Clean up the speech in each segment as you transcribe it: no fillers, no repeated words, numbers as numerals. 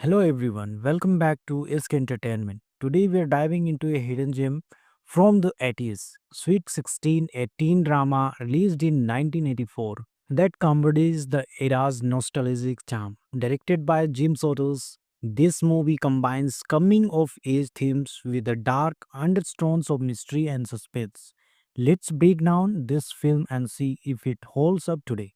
Hello everyone, welcome back to ISK Entertainment. Today we are diving into a hidden gem from the 80s, Sweet 16, a teen drama released in 1984 that embodies the era's nostalgic charm. Directed by Jim Sotos, this movie combines coming of age themes with the dark undertones of mystery and suspense. Let's break down this film and see if it holds up today.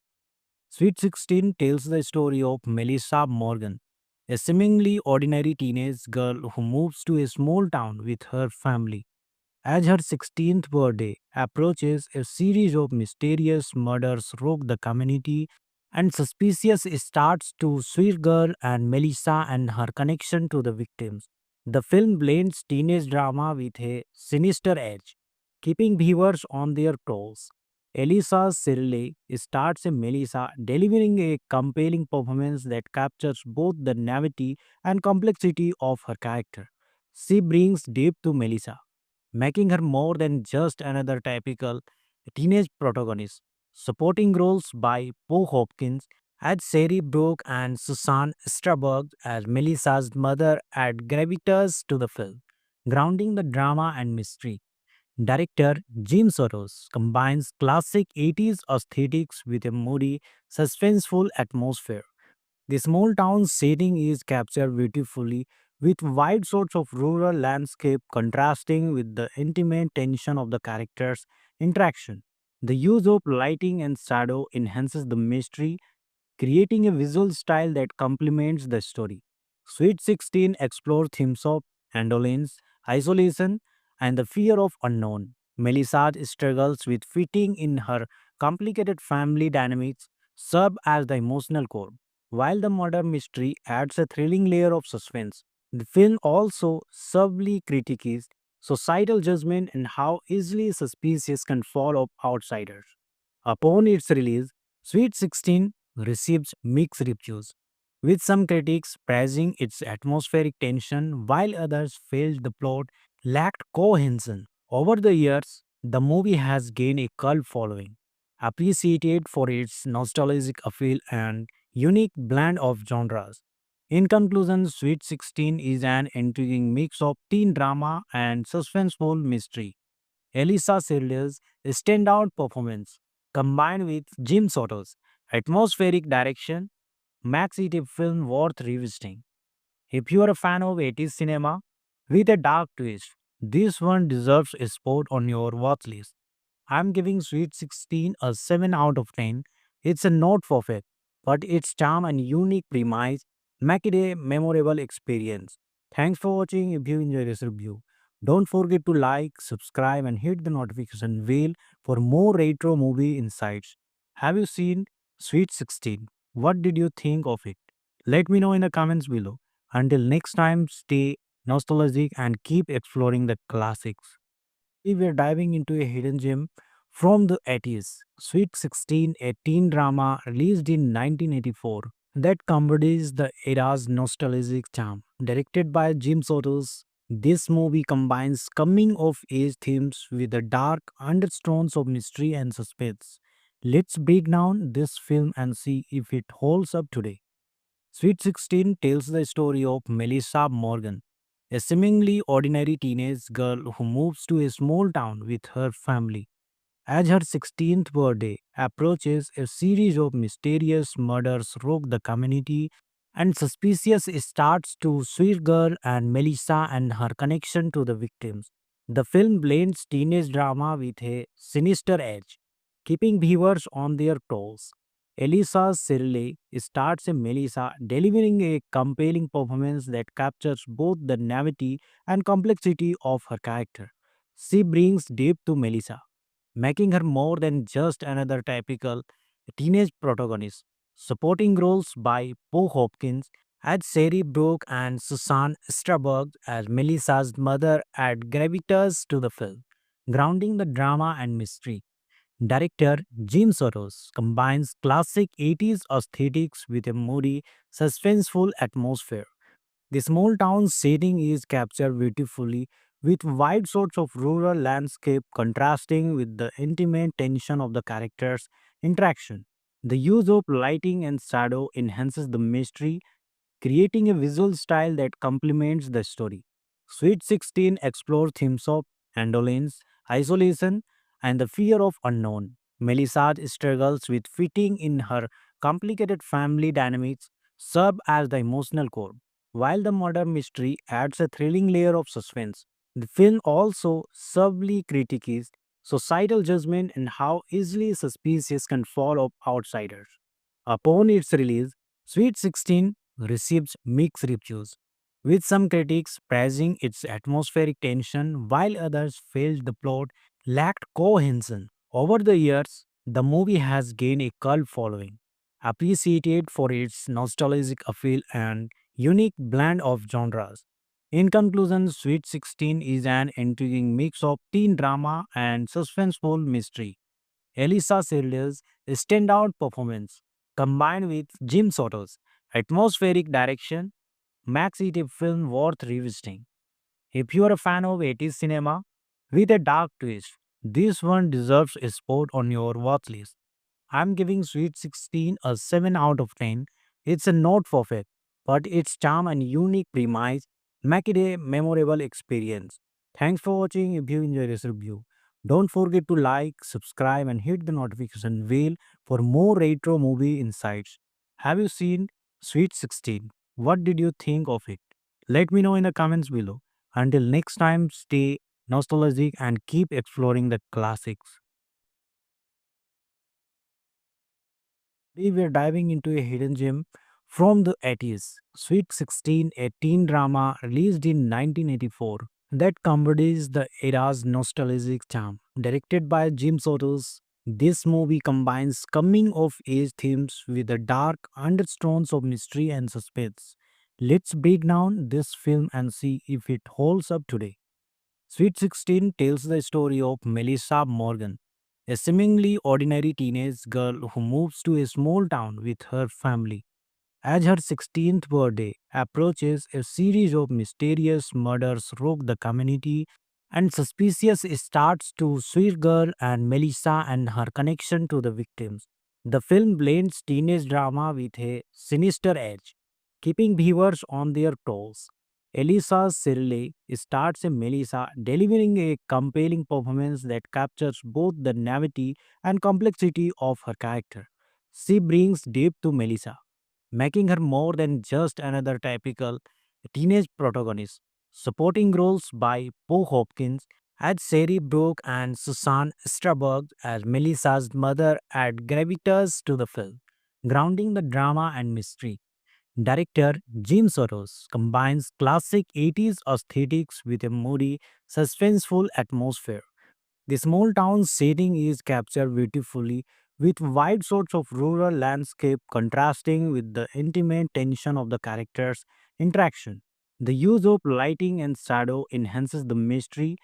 Sweet 16 tells the story of Melissa Morgan, a seemingly ordinary teenage girl who moves to a small town with her family. As her 16th birthday approaches, a series of mysterious murders rock the community, and suspicious starts to Sweet Girl and Melissa and her connection to the victims. The film blends teenage drama with a sinister edge, keeping viewers on their toes. Elisa Sirle starts as Melissa, delivering a compelling performance that captures both the naivety and complexity of her character. She brings depth to Melissa, making her more than just another typical teenage protagonist. Supporting roles by Poe Hopkins as Sherry Brooke and Susan Strasberg as Melissa's mother add gravitas to the film, grounding the drama and mystery. Director Jim Soros combines classic 80s aesthetics with a moody, suspenseful atmosphere. The small town setting is captured beautifully with wide sorts of rural landscape contrasting with the intimate tension of the characters' interaction. The use of lighting and shadow enhances the mystery, creating a visual style that complements the story. Sweet 16 explores themes of indolence, isolation, and the fear of unknown. Melissa's struggles with fitting in her complicated family dynamics serve as the emotional core, while the murder mystery adds a thrilling layer of suspense. The film also subtly critiques societal judgment and how easily suspicious can fall of outsiders. Upon its release, Sweet 16 received mixed reviews, with some critics praising its atmospheric tension while others felt the plot lacked cohesion. Over the years, the movie has gained a cult following, appreciated for its nostalgic appeal and unique blend of genres. In conclusion, Sweet 16 is an intriguing mix of teen drama and suspenseful mystery. Elisa Sirle's standout performance, combined with Jim Soto's atmospheric direction, makes it a film worth revisiting. If you are a fan of 80s cinema with a dark twist, this one deserves a spot on your watch list. I'm giving Sweet 16 a 7 out of 10. It's a not perfect, but its charm and unique premise make it a memorable experience. Thanks for watching. If you enjoyed this review, don't forget to like, subscribe, and hit the notification bell for more retro movie insights. Have you seen Sweet 16? What did you think of it? Let me know in the comments below. Until next time, stay nostalgic and keep exploring the classics. Today we are diving into a hidden gem from the 80s, Sweet 16, a teen drama released in 1984 that embodies the era's nostalgic charm. Directed by Jim Sotos, this movie combines coming of age themes with the dark undertones of mystery and suspense. Let's break down this film and see if it holds up today. Sweet 16 tells the story of Melissa Morgan, a seemingly ordinary teenage girl who moves to a small town with her family. As her 16th birthday approaches, a series of mysterious murders rock the community, and suspicious starts to Sweet Girl and Melissa and her connection to the victims. The film blends teenage drama with a sinister edge, keeping viewers on their toes. Elisa Sirle starts as Melissa, delivering a compelling performance that captures both the naivety and complexity of her character. She brings depth to Melissa, making her more than just another typical teenage protagonist. Supporting roles by Poe Hopkins as Sherry Brooke and Susan Strasberg as Melissa's mother add gravitas to the film, grounding the drama and mystery. Director Jim Soros combines classic 80s aesthetics with a moody, suspenseful atmosphere. The small town setting is captured beautifully with wide sorts of rural landscape contrasting with the intimate tension of the characters' interaction. The use of lighting and shadow enhances the mystery, creating a visual style that complements the story. Sweet 16 explores themes of indolence, isolation, and the fear of unknown. Melissa's struggles with fitting in her complicated family dynamics serve as the emotional core, while the murder mystery adds a thrilling layer of suspense. The film also subtly critiques societal judgment and how easily suspicious can fall of outsiders. Upon its release, Sweet 16 received mixed reviews, with some critics praising its atmospheric tension while others felt the plot lacked cohesion. Over the years, the movie has gained a cult following, appreciated for its nostalgic appeal and unique blend of genres. In conclusion, Sweet 16 is an intriguing mix of teen drama and suspenseful mystery. Elisa Sirle's standout performance, combined with Jim Soto's atmospheric direction, makes it a film worth revisiting. If you are a fan of 80s cinema with a dark twist, this one deserves a spot on your watch list. I'm giving Sweet 16 a 7 out of 10. It's a not perfect, but its charm and unique premise make it a memorable experience. Thanks for watching. If you enjoyed this review, don't forget to like, subscribe, and hit the notification bell for more retro movie insights. Have you seen Sweet 16? What did you think of it? Let me know in the comments below. Until next time, stay nostalgic and keep exploring the classics. Today we are diving into a hidden gem from the 80s, Sweet 16, a teen drama released in 1984 that embodies the era's nostalgic charm. Directed by Jim Sotos, this movie combines coming of age themes with the dark undertones of mystery and suspense. Let's break down this film and see if it holds up today. Sweet 16 tells the story of Melissa Morgan, a seemingly ordinary teenage girl who moves to a small town with her family. As her 16th birthday approaches, a series of mysterious murders rock the community, and suspicious starts to Sweet Girl and Melissa and her connection to the victims. The film blends teenage drama with a sinister edge, keeping viewers on their toes. Elisa Sirle starts as Melissa, delivering a compelling performance that captures both the naivety and complexity of her character. She brings depth to Melissa, making her more than just another typical teenage protagonist. Supporting roles by Poe Hopkins as Sherry Brooke and Susan Strasberg as Melissa's mother add gravitas to the film, grounding the drama and mystery. Director Jim Soros combines classic 80s aesthetics with a moody, suspenseful atmosphere. The small town setting is captured beautifully with wide shots of rural landscape contrasting with the intimate tension of the characters' interaction. The use of lighting and shadow enhances the mystery,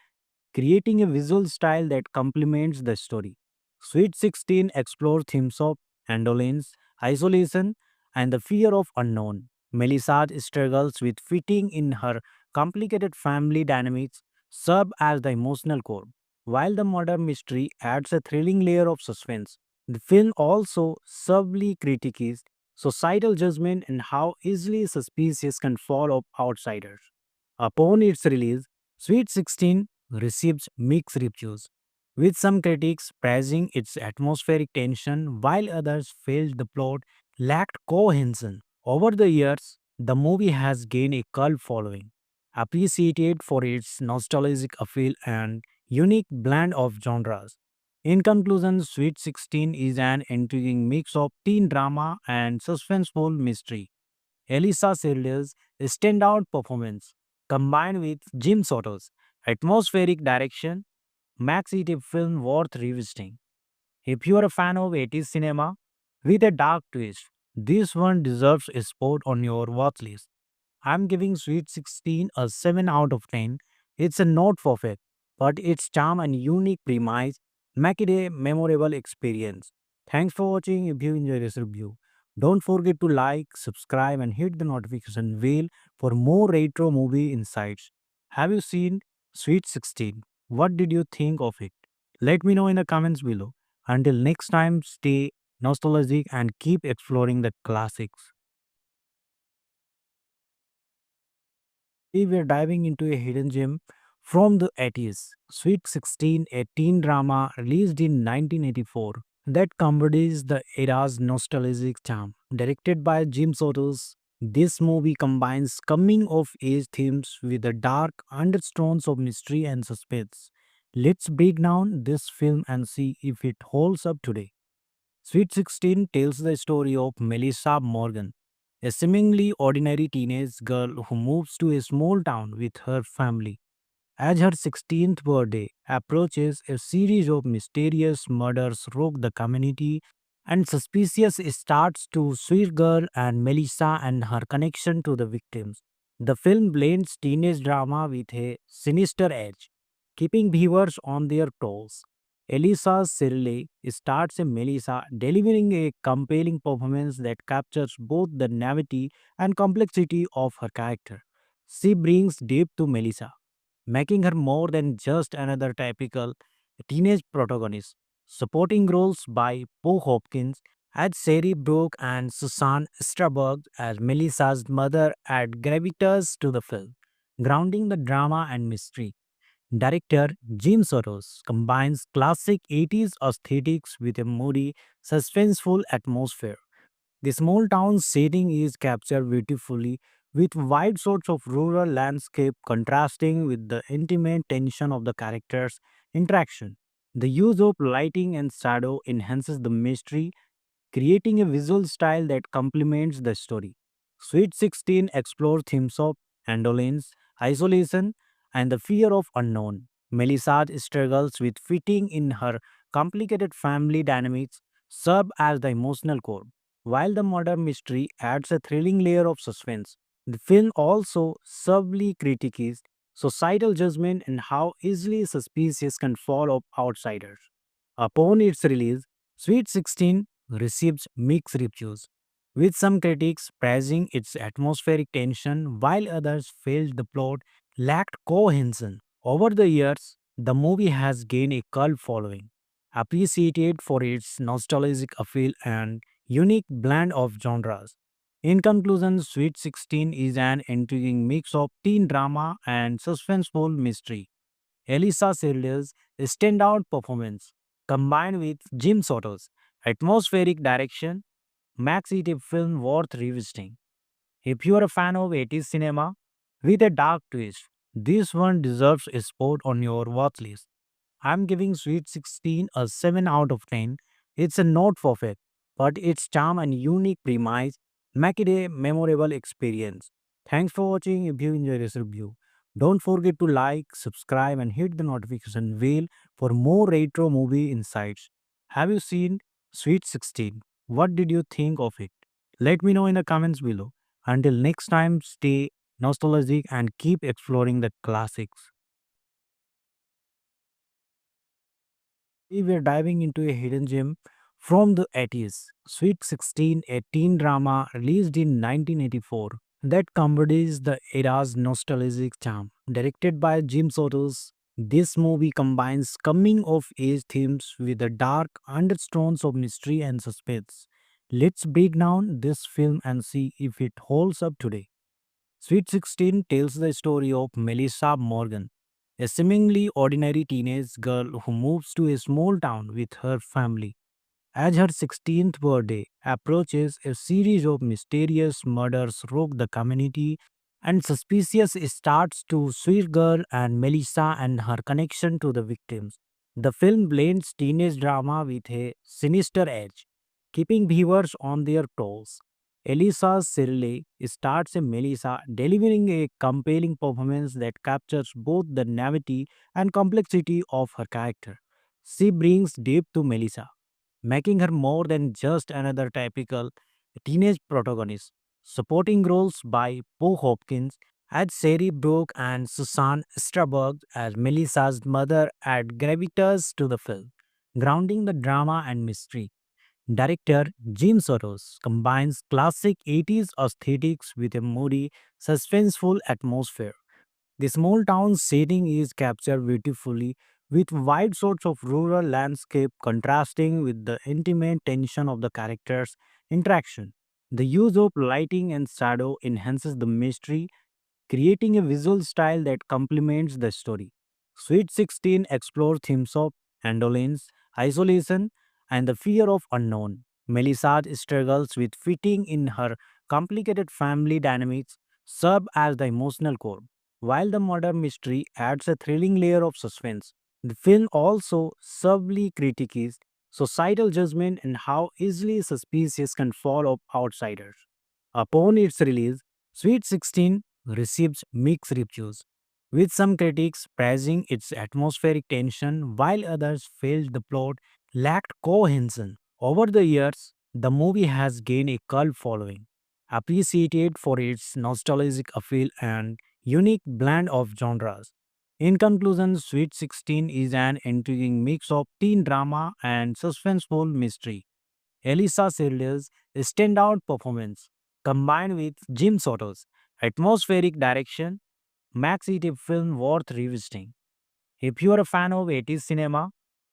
creating a visual style that complements the story. Sweet 16 explores themes of indolence, isolation, and the fear of unknown. Melissa's struggles with fitting in her complicated family dynamics serve as the emotional core, while the murder mystery adds a thrilling layer of suspense. The film also subtly critiques societal judgment and how easily suspicious can fall of outsiders. Upon its release, Sweet 16 received mixed reviews, with some critics praising its atmospheric tension while others felt the plot lacked cohesion. Over the years, the movie has gained a cult following, appreciated for its nostalgic appeal and unique blend of genres. In conclusion, Sweet 16 is an intriguing mix of teen drama and suspenseful mystery. Elisa Sirle's standout performance, combined with Jim Soto's atmospheric direction, makes it a film worth revisiting. If you are a fan of 80s cinema with a dark twist, this one deserves a spot on your watch list. I'm giving Sweet 16 a 7 out of 10. It's a not perfect, but its charm and unique premise make it a memorable experience. Thanks for watching. If you enjoyed this review, don't forget to like, subscribe, and hit the notification bell for more retro movie insights. Have you seen Sweet 16? What did you think of it? Let me know in the comments below. Until next time, stay nostalgic and keep exploring the classics. Today we are diving into a hidden gem from the 80s, Sweet 16, a teen drama released in 1984 that embodies the era's nostalgic charm. Directed by Jim Sotos, this movie combines coming of age themes with the dark undertones of mystery and suspense. Let's break down this film and see if it holds up today. Sweet 16 tells the story of Melissa Morgan, a seemingly ordinary teenage girl who moves to a small town with her family. As her 16th birthday approaches, a series of mysterious murders rock the community, and suspicious starts to Sweet Girl and Melissa and her connection to the victims. The film blends teenage drama with a sinister edge, keeping viewers on their toes. Elisa Shirley starts in Melissa, delivering a compelling performance that captures both the naivety and complexity of her character. She brings depth to Melissa, making her more than just another typical teenage protagonist. Supporting roles by Poe Hopkins as Sherry Brooke and Susan Strasberg as Melissa's mother add gravitas to the film, grounding the drama and mystery. Director Jim Soros combines classic 80s aesthetics with a moody, suspenseful atmosphere. The small town setting is captured beautifully with wide sorts of rural landscape contrasting with the intimate tension of the characters' interaction. The use of lighting and shadow enhances the mystery, creating a visual style that complements the story. Sweet 16 explores themes of indolence, isolation, and the fear of unknown. Melissa's struggles with fitting in her complicated family dynamics serve as the emotional core, while the murder mystery adds a thrilling layer of suspense. The film also subtly critiques societal judgment and how easily suspicious can fall of outsiders. Upon its release, Sweet 16 received mixed reviews, with some critics praising its atmospheric tension while others felt the plot lacked cohesion. Over the years, the movie has gained a cult following, appreciated for its nostalgic appeal and unique blend of genres. In conclusion, Sweet 16 is an intriguing mix of teen drama and suspenseful mystery. Elisa Silda's standout performance, combined with Jim Soto's atmospheric direction, makes it a film worth revisiting. If you are a fan of 80s cinema with a dark twist, this one deserves a spot on your watch list. I'm giving Sweet 16 a 7 out of 10. It's a not perfect, but its charm and unique premise make it a memorable experience. Thanks for watching. If you enjoyed this review, don't forget to like, subscribe, and hit the notification bell for more retro movie insights. Have you seen Sweet 16? What did you think of it? Let me know in the comments below. Until next time, stay nostalgic and keep exploring the classics. Today we are diving into a hidden gem from the 80s, Sweet 16, a teen drama released in 1984 that embodies the era's nostalgic charm. Directed by Jim Sotos, this movie combines coming of age themes with the dark undertones of mystery and suspense. Let's break down this film and see if it holds up today. Sweet 16 tells the story of Melissa Morgan, a seemingly ordinary teenage girl who moves to a small town with her family. As her 16th birthday approaches, a series of mysterious murders rock the community, and suspicious starts to Sweet Girl and Melissa and her connection to the victims. The film blends teenage drama with a sinister edge, keeping viewers on their toes. Elisa Shirley starts in Melissa, delivering a compelling performance that captures both the naivety and complexity of her character. She brings depth to Melissa, making her more than just another typical teenage protagonist. Supporting roles by Poe Hopkins as Sherry Brooke and Susan Strasberg as Melissa's mother add gravitas to the film, grounding the drama and mystery. Director Jim Soros combines classic 80s aesthetics with a moody, suspenseful atmosphere. The small town setting is captured beautifully with wide sorts of rural landscape contrasting with the intimate tension of the characters' interaction. The use of lighting and shadow enhances the mystery, creating a visual style that complements the story. Sweet 16 explores themes of indolence, isolation, and the fear of unknown. Melissa struggles with fitting in her complicated family dynamics serve as the emotional core, while the murder mystery adds a thrilling layer of suspense. The film also subtly critiques societal judgment and how easily suspicious can fall of outsiders. Upon its release, Sweet 16 received mixed reviews, with some critics praising its atmospheric tension while others felt the plot lacked cohesion. Over the years, the movie has gained a cult following, appreciated for its nostalgic appeal and unique blend of genres. In conclusion, Sweet 16 is an intriguing mix of teen drama and suspenseful mystery. Elisa Sirle's standout performance, combined with Jim Soto's atmospheric direction, makes it a film worth revisiting. If you are a fan of 80s cinema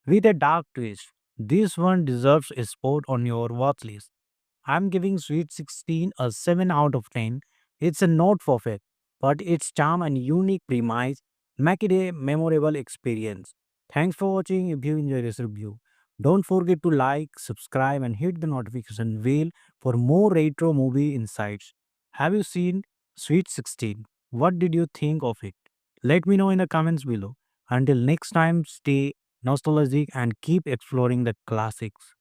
with a dark twist, this one deserves a spot on your watch list. I'm giving Sweet 16 a 7 out of 10. It's a not perfect, but its charm and unique premise make it a memorable experience. Thanks for watching. If you enjoyed this review, don't forget to like, subscribe, and hit the notification bell for more retro movie insights. Have you seen Sweet 16? What did you think of it? Let me know in the comments below. Until next time, stay nostalgic and keep exploring the classics.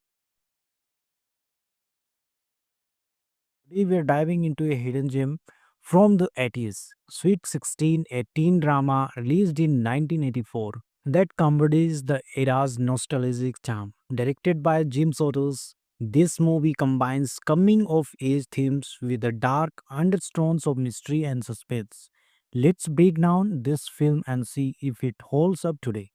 Today we are diving into a hidden gem from the 80s, Sweet 16, a teen drama released in 1984 that embodies the era's nostalgic charm. Directed by Jim Sotos, this movie combines coming of age themes with the dark undertones of mystery and suspense. Let's break down this film and see if it holds up today.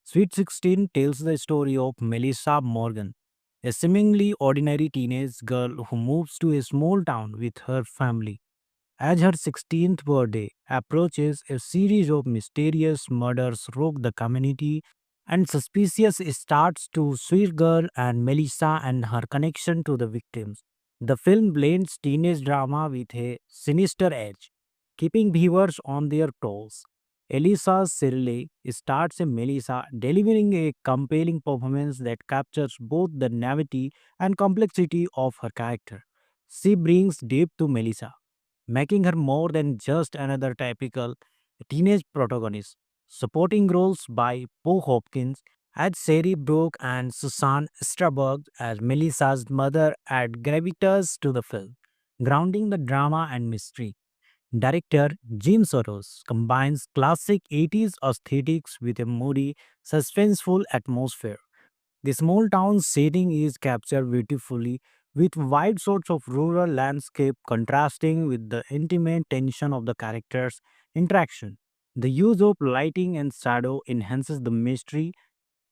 Sweet 16 tells the story of Melissa Morgan, a seemingly ordinary teenage girl who moves to a small town with her family. As her 16th birthday approaches, a series of mysterious murders rock the community, and suspicious starts to Sweet Girl and Melissa and her connection to the victims. The film blends teenage drama with a sinister edge, keeping viewers on their toes. Elisa Sirle starts as Melissa, delivering a compelling performance that captures both the naivety and complexity of her character. She brings depth to Melissa, making her more than just another typical teenage protagonist. Supporting roles by Poe Hopkins as Sherry Brooke and Susan Strasberg as Melissa's mother add gravitas to the film, grounding the drama and mystery. Director Jim Soros combines classic 80s aesthetics with a moody, suspenseful atmosphere. The small town setting is captured beautifully with wide shots of rural landscape contrasting with the intimate tension of the characters' interaction. The use of lighting and shadow enhances the mystery,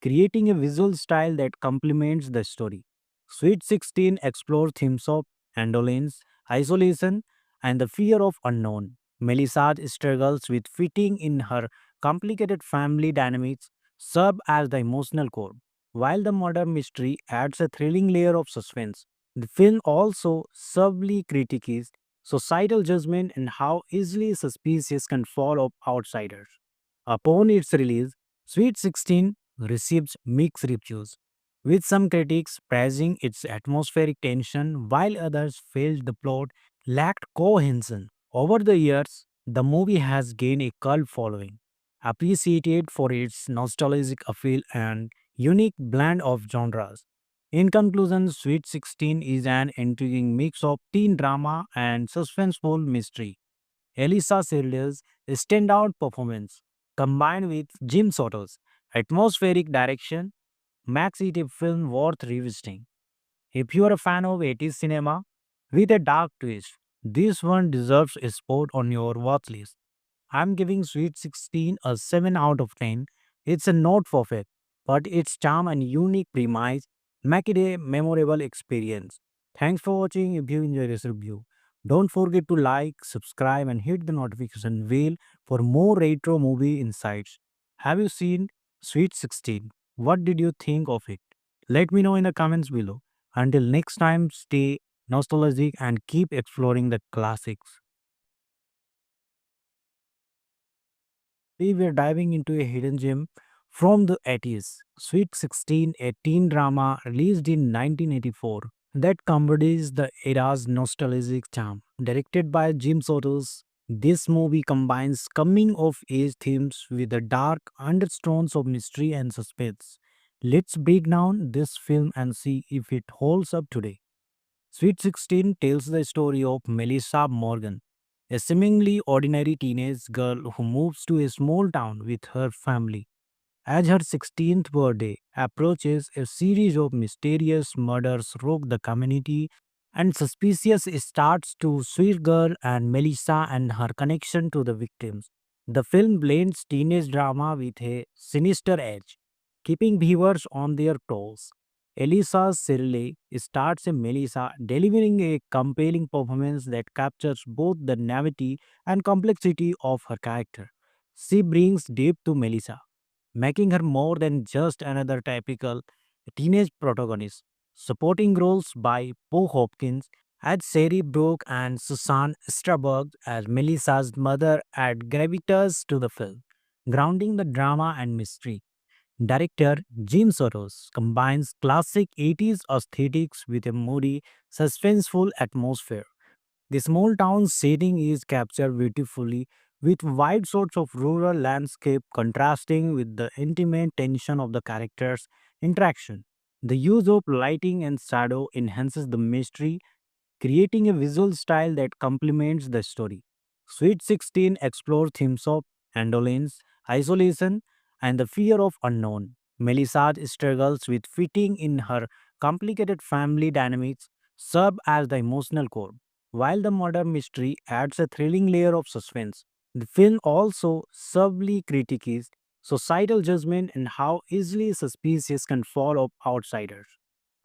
creating a visual style that complements the story. Sweet 16 explores themes of indolence, isolation, and the fear of unknown. Melissa struggles with fitting in her complicated family dynamics serve as the emotional core, while the murder mystery adds a thrilling layer of suspense. The film also subtly critiques societal judgment and how easily suspicious can fall of outsiders. Upon its release, Sweet 16 received mixed reviews, with some critics praising its atmospheric tension while others felt the plot lacked cohesion. Over the years, the movie has gained a cult following, appreciated for its nostalgic appeal and unique blend of genres. In conclusion, Sweet 16 is an intriguing mix of teen drama and suspenseful mystery. Elisa Sirle's standout performance, combined with Jim Soto's atmospheric direction, makes it a film worth revisiting. If you are a fan of 80s cinema with a dark twist, this one deserves a spot on your watch list. I'm giving Sweet 16 a 7 out of 10. It's a not perfect, but its charm and unique premise make it a memorable experience. Thanks for watching. If you enjoyed this review, don't forget to like, subscribe, and hit the notification bell for more retro movie insights. Have you seen Sweet 16? What did you think of it? Let me know in the comments below. Until next time, stay nostalgic and keep exploring the classics. Today we are diving into a hidden gem from the 80s, Sweet 16, a teen drama released in 1984 that embodies the era's nostalgic charm. Directed by Jim Sotos, this movie combines coming of age themes with the dark undertones of mystery and suspense. Let's break down this film and see if it holds up today. Sweet 16 tells the story of Melissa Morgan, a seemingly ordinary teenage girl who moves to a small town with her family. As her 16th birthday approaches, a series of mysterious murders rock the community, and suspicious starts to Sweet Girl and Melissa and her connection to the victims. The film blends teenage drama with a sinister edge, keeping viewers on their toes. Elisa Shirley starts as Melissa, delivering a compelling performance that captures both the naivety and complexity of her character. She brings depth to Melissa, making her more than just another typical teenage protagonist. Supporting roles by Poe Hopkins as Sherry Brooke and Susan Strasberg as Melissa's mother add gravitas to the film, grounding the drama and mystery. Director Jim Soros combines classic 80s aesthetics with a moody, suspenseful atmosphere. The small town setting is captured beautifully with wide shots of rural landscape contrasting with the intimate tension of the characters' interaction. The use of lighting and shadow enhances the mystery, creating a visual style that complements the story. Sweet 16 explores themes of indolence, isolation, and the fear of unknown. Melissa struggles with fitting in her complicated family dynamics serve as the emotional core, while the murder mystery adds a thrilling layer of suspense. The film also subtly critiques societal judgment and how easily suspicious can fall of outsiders.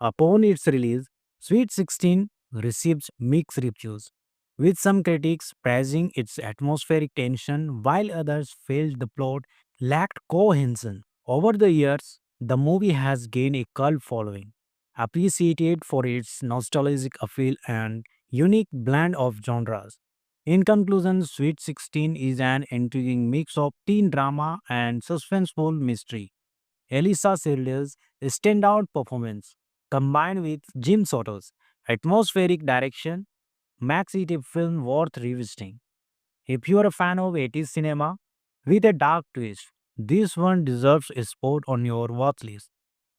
Upon its release, Sweet 16 received mixed reviews, with some critics praising its atmospheric tension while others felt the plot lacked cohesion. Over the years, the movie has gained a cult following, appreciated for its nostalgic appeal and unique blend of genres. In conclusion, Sweet 16 is an intriguing mix of teen drama and suspenseful mystery. Elisa Sirle's standout performance, combined with Jim Soto's atmospheric direction, makes it a film worth revisiting. If you are a fan of 80s cinema with a dark twist, this one deserves a spot on your watch list.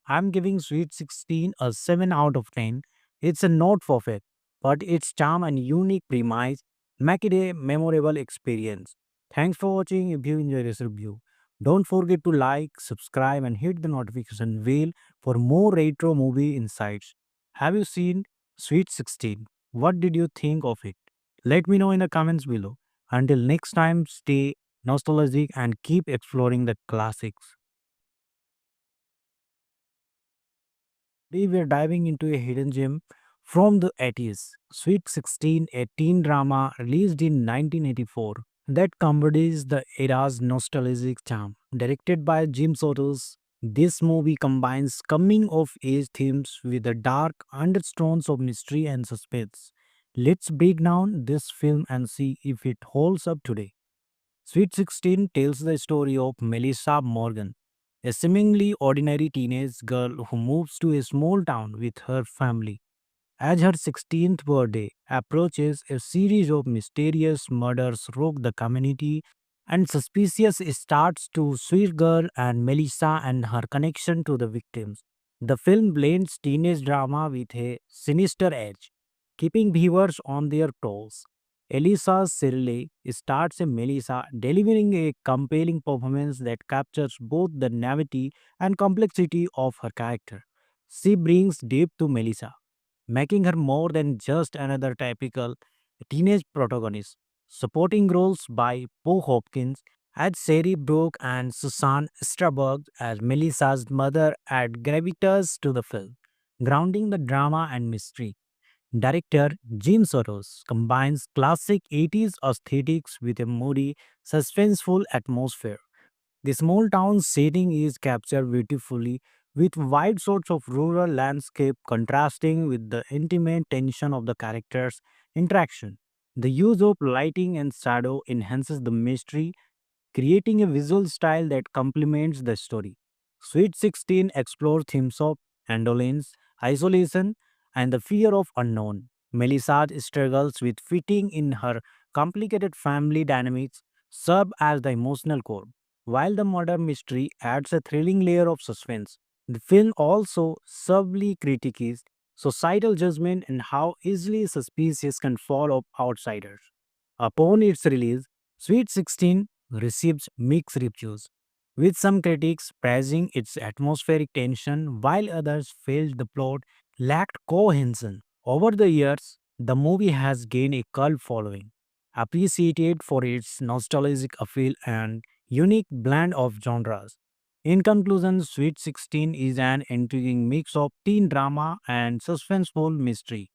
I'm giving Sweet 16 a 7 out of 10. It's a not perfect, but its charm and unique premise make it a memorable experience. Thanks for watching. If you enjoyed this review, don't forget to like, subscribe, and hit the notification bell for more retro movie insights. Have you seen Sweet 16? What did you think of it? Let me know in the comments below. Until next time, stay nostalgic and keep exploring the classics. Today we are diving into a hidden gem from the 80s, Sweet 16, a teen drama released in 1984 that embodies the era's nostalgic charm. Directed by Jim Sotos, this movie combines coming of age themes with the dark undertones of mystery and suspense. Let's break down this film and see if it holds up today. Sweet 16 tells the story of Melissa Morgan, a seemingly ordinary teenage girl who moves to a small town with her family. As her 16th birthday approaches, a series of mysterious murders rock the community, and suspicious starts to Sweet Girl and Melissa and her connection to the victims. The film blends teenage drama with a sinister edge, keeping viewers on their toes. Elisa Shirley starts as Melissa, delivering a compelling performance that captures both the naivety and complexity of her character. She brings depth to Melissa, making her more than just another typical teenage protagonist. Supporting roles by Poe Hopkins as Sherry Brooke and Susan Strasberg as Melissa's mother add gravitas to the film, grounding the drama and mystery. Director Jim Soros combines classic 80s aesthetics with a moody, suspenseful atmosphere. The small town setting is captured beautifully with wide shots of rural landscape contrasting with the intimate tension of the characters' interaction. The use of lighting and shadow enhances the mystery, creating a visual style that complements the story. Sweet 16 explores themes of indolence, isolation, and the fear of unknown. Melissa's struggles with fitting in her complicated family dynamics serve as the emotional core, while the murder mystery adds a thrilling layer of suspense. The film also subtly critiques societal judgment and how easily suspicious can fall of outsiders. Upon its release, Sweet 16 received mixed reviews, with some critics praising its atmospheric tension while others felt the plot lacked cohesion. Over the years, the movie has gained a cult following, appreciated for its nostalgic appeal and unique blend of genres. In conclusion, Sweet 16 is an intriguing mix of teen drama and suspenseful mystery.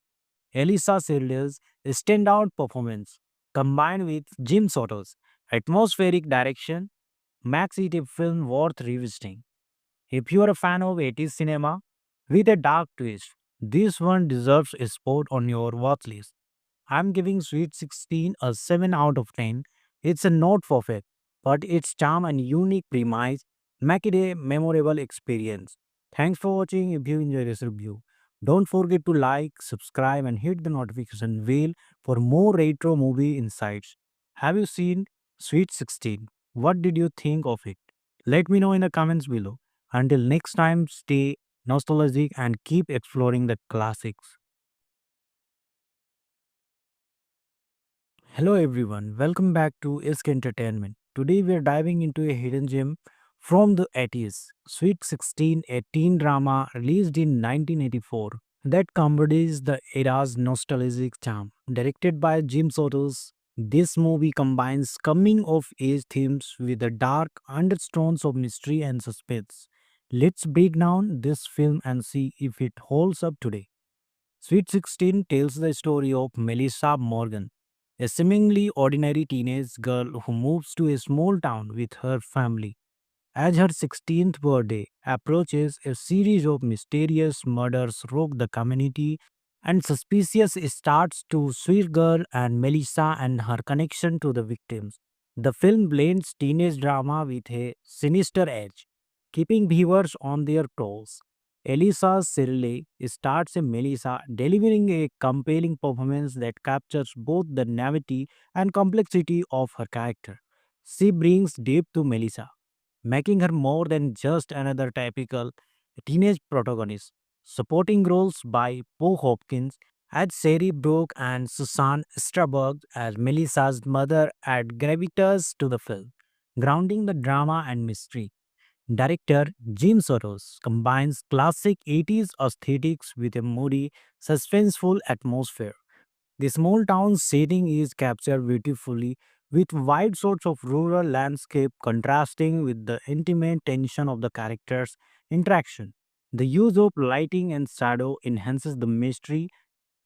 Elisa Sirle's standout performance, combined with Jim Soto's atmospheric direction, makes it a film worth revisiting. If you are a fan of 80s cinema with a dark twist, this one deserves a spot on your watch list. I'm giving Sweet 16 a 7 out of 10. It's a not perfect, but its charm and unique premise make it a memorable experience. Thanks for watching. If you enjoyed this review, don't forget to like, subscribe, and hit the notification bell for more retro movie insights. Have you seen Sweet 16? What did you think of it? Let me know in the comments below. Until next time, stay nostalgic and keep exploring the classics. Hello everyone, welcome back to Isk Entertainment. Today we are diving into a hidden gem from the 80s, Sweet 16, a teen drama released in 1984 that embodies the era's nostalgic charm. Directed by Jim Sotos, this movie combines coming of age themes with the dark undertones of mystery and suspense. Let's break down this film and see if it holds up today. Sweet 16 tells the story of Melissa Morgan, a seemingly ordinary teenage girl who moves to a small town with her family. As her 16th birthday approaches, a series of mysterious murders rock the community, and suspicious starts to Sweet Girl and Melissa and her connection to the victims. The film blends teenage drama with a sinister edge, keeping viewers on their toes. Elisa Sirle starts a Melissa, delivering a compelling performance that captures both the naivety and complexity of her character. She brings depth to Melissa, making her more than just another typical teenage protagonist. Supporting roles by Poe Hopkins as Sherry Brooke and Susan Strasberg as Melissa's mother add gravitas to the film, grounding the drama and mystery. Director Jim Soros combines classic 80s aesthetics with a moody, suspenseful atmosphere. The small town setting is captured beautifully with wide sorts of rural landscape contrasting with the intimate tension of the characters' interaction. The use of lighting and shadow enhances the mystery,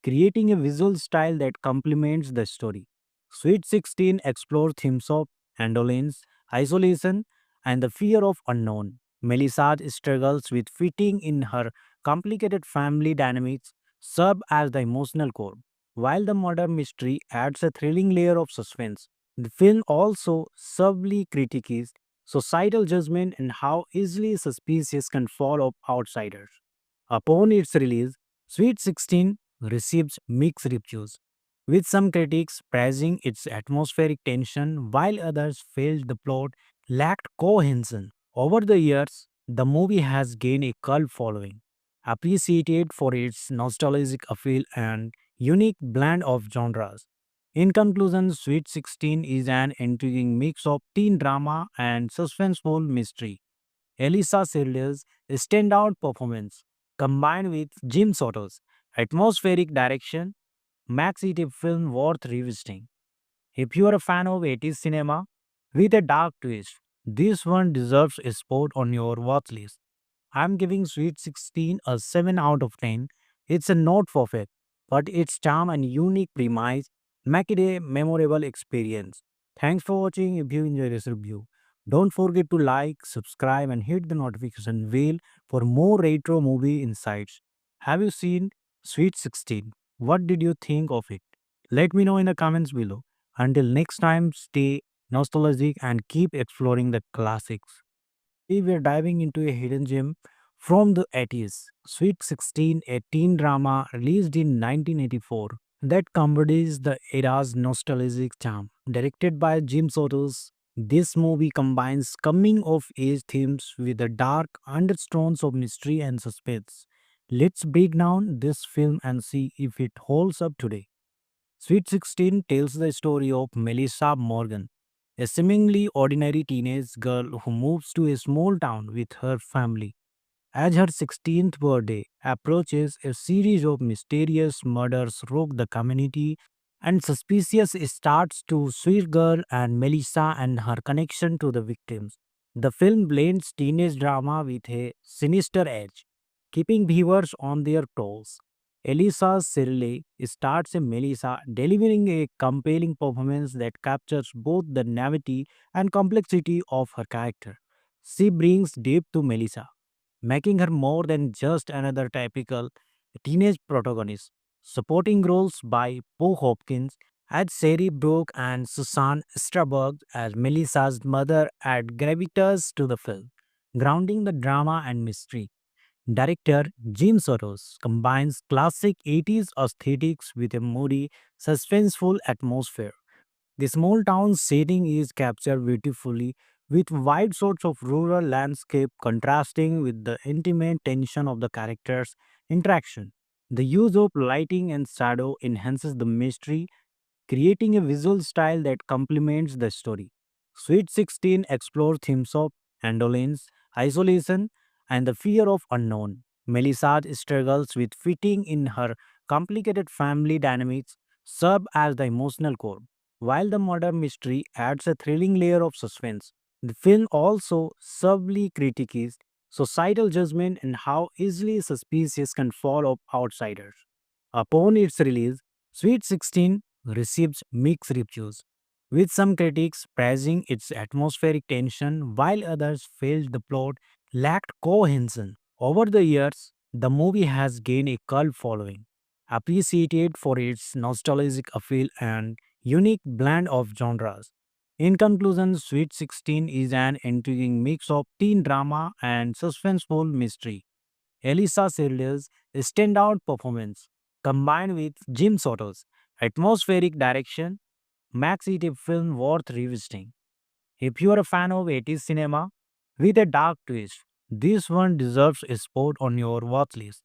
creating a visual style that complements the story. Sweet 16 explores themes of indolence, isolation, and the fear of unknown. Melissa's struggles with fitting in her complicated family dynamics serve as the emotional core, while the murder mystery adds a thrilling layer of suspense. The film also subtly critiques societal judgment and how easily suspicious can fall of outsiders. Upon its release, Sweet 16 received mixed reviews, with some critics praising its atmospheric tension while others felt the plot lacked cohesion. Over the years, the movie has gained a cult following, appreciated for its nostalgic appeal and unique blend of genres. In conclusion, Sweet 16 is an intriguing mix of teen drama and suspenseful mystery. Elisa Sirle's standout performance, combined with Jim Soto's atmospheric direction, makes it a film worth revisiting. If you are a fan of 80s cinema with a dark twist, this one deserves a spot on your watch list. I'm giving Sweet 16 a 7 out of 10. It's a not perfect, but its charm and unique premise make it a memorable experience. Thanks for watching. If you enjoyed this review, don't forget to like, subscribe, and hit the notification bell for more retro movie insights. Have you seen Sweet 16? What did you think of it? Let me know in the comments below. Until next time, stay nostalgic, and keep exploring the classics. Today we are diving into a hidden gem from the 80s, Sweet 16, a teen drama released in 1984 that embodies the era's nostalgic charm. Directed by Jim Sotos, this movie combines coming of age themes with the dark undertones of mystery and suspense. Let's break down this film and see if it holds up today. Sweet 16 tells the story of Melissa Morgan, a seemingly ordinary teenage girl who moves to a small town with her family. As her 16th birthday approaches, a series of mysterious murders rock the community, and suspicious starts to Sweet Girl and Melissa and her connection to the victims. The film blends teenage drama with a sinister edge, keeping viewers on their toes. Elisa Shirley starts as Melissa, delivering a compelling performance that captures both the naivety and complexity of her character. She brings depth to Melissa, making her more than just another typical teenage protagonist. Supporting roles by Poe Hopkins as Sherry Brooke and Susan Strasberg as Melissa's mother add gravitas to the film, grounding the drama and mystery. Director Jim Soros combines classic 80s aesthetics with a moody, suspenseful atmosphere. The small town setting is captured beautifully with wide sorts of rural landscape contrasting with the intimate tension of the characters' interaction. The use of lighting and shadow enhances the mystery, creating a visual style that complements the story. Sweet 16 explores themes of indolence, isolation, and the fear of unknown. Melissa struggles with fitting in her complicated family dynamics serve as the emotional core, while the murder mystery adds a thrilling layer of suspense. The film also subtly critiques societal judgment and how easily suspicious can fall of outsiders. Upon its release, Sweet 16 received mixed reviews, with some critics praising its atmospheric tension while others felt the plot lacked cohesion. Over the years, the movie has gained a cult following, appreciated for its nostalgic appeal and unique blend of genres. In conclusion, Sweet 16 is an intriguing mix of teen drama and suspenseful mystery. Elisa Sirle's standout performance, combined with Jim Soto's atmospheric direction, makes it a film worth revisiting. If you are a fan of 80s cinema with a dark twist, this one deserves a spot on your watch list.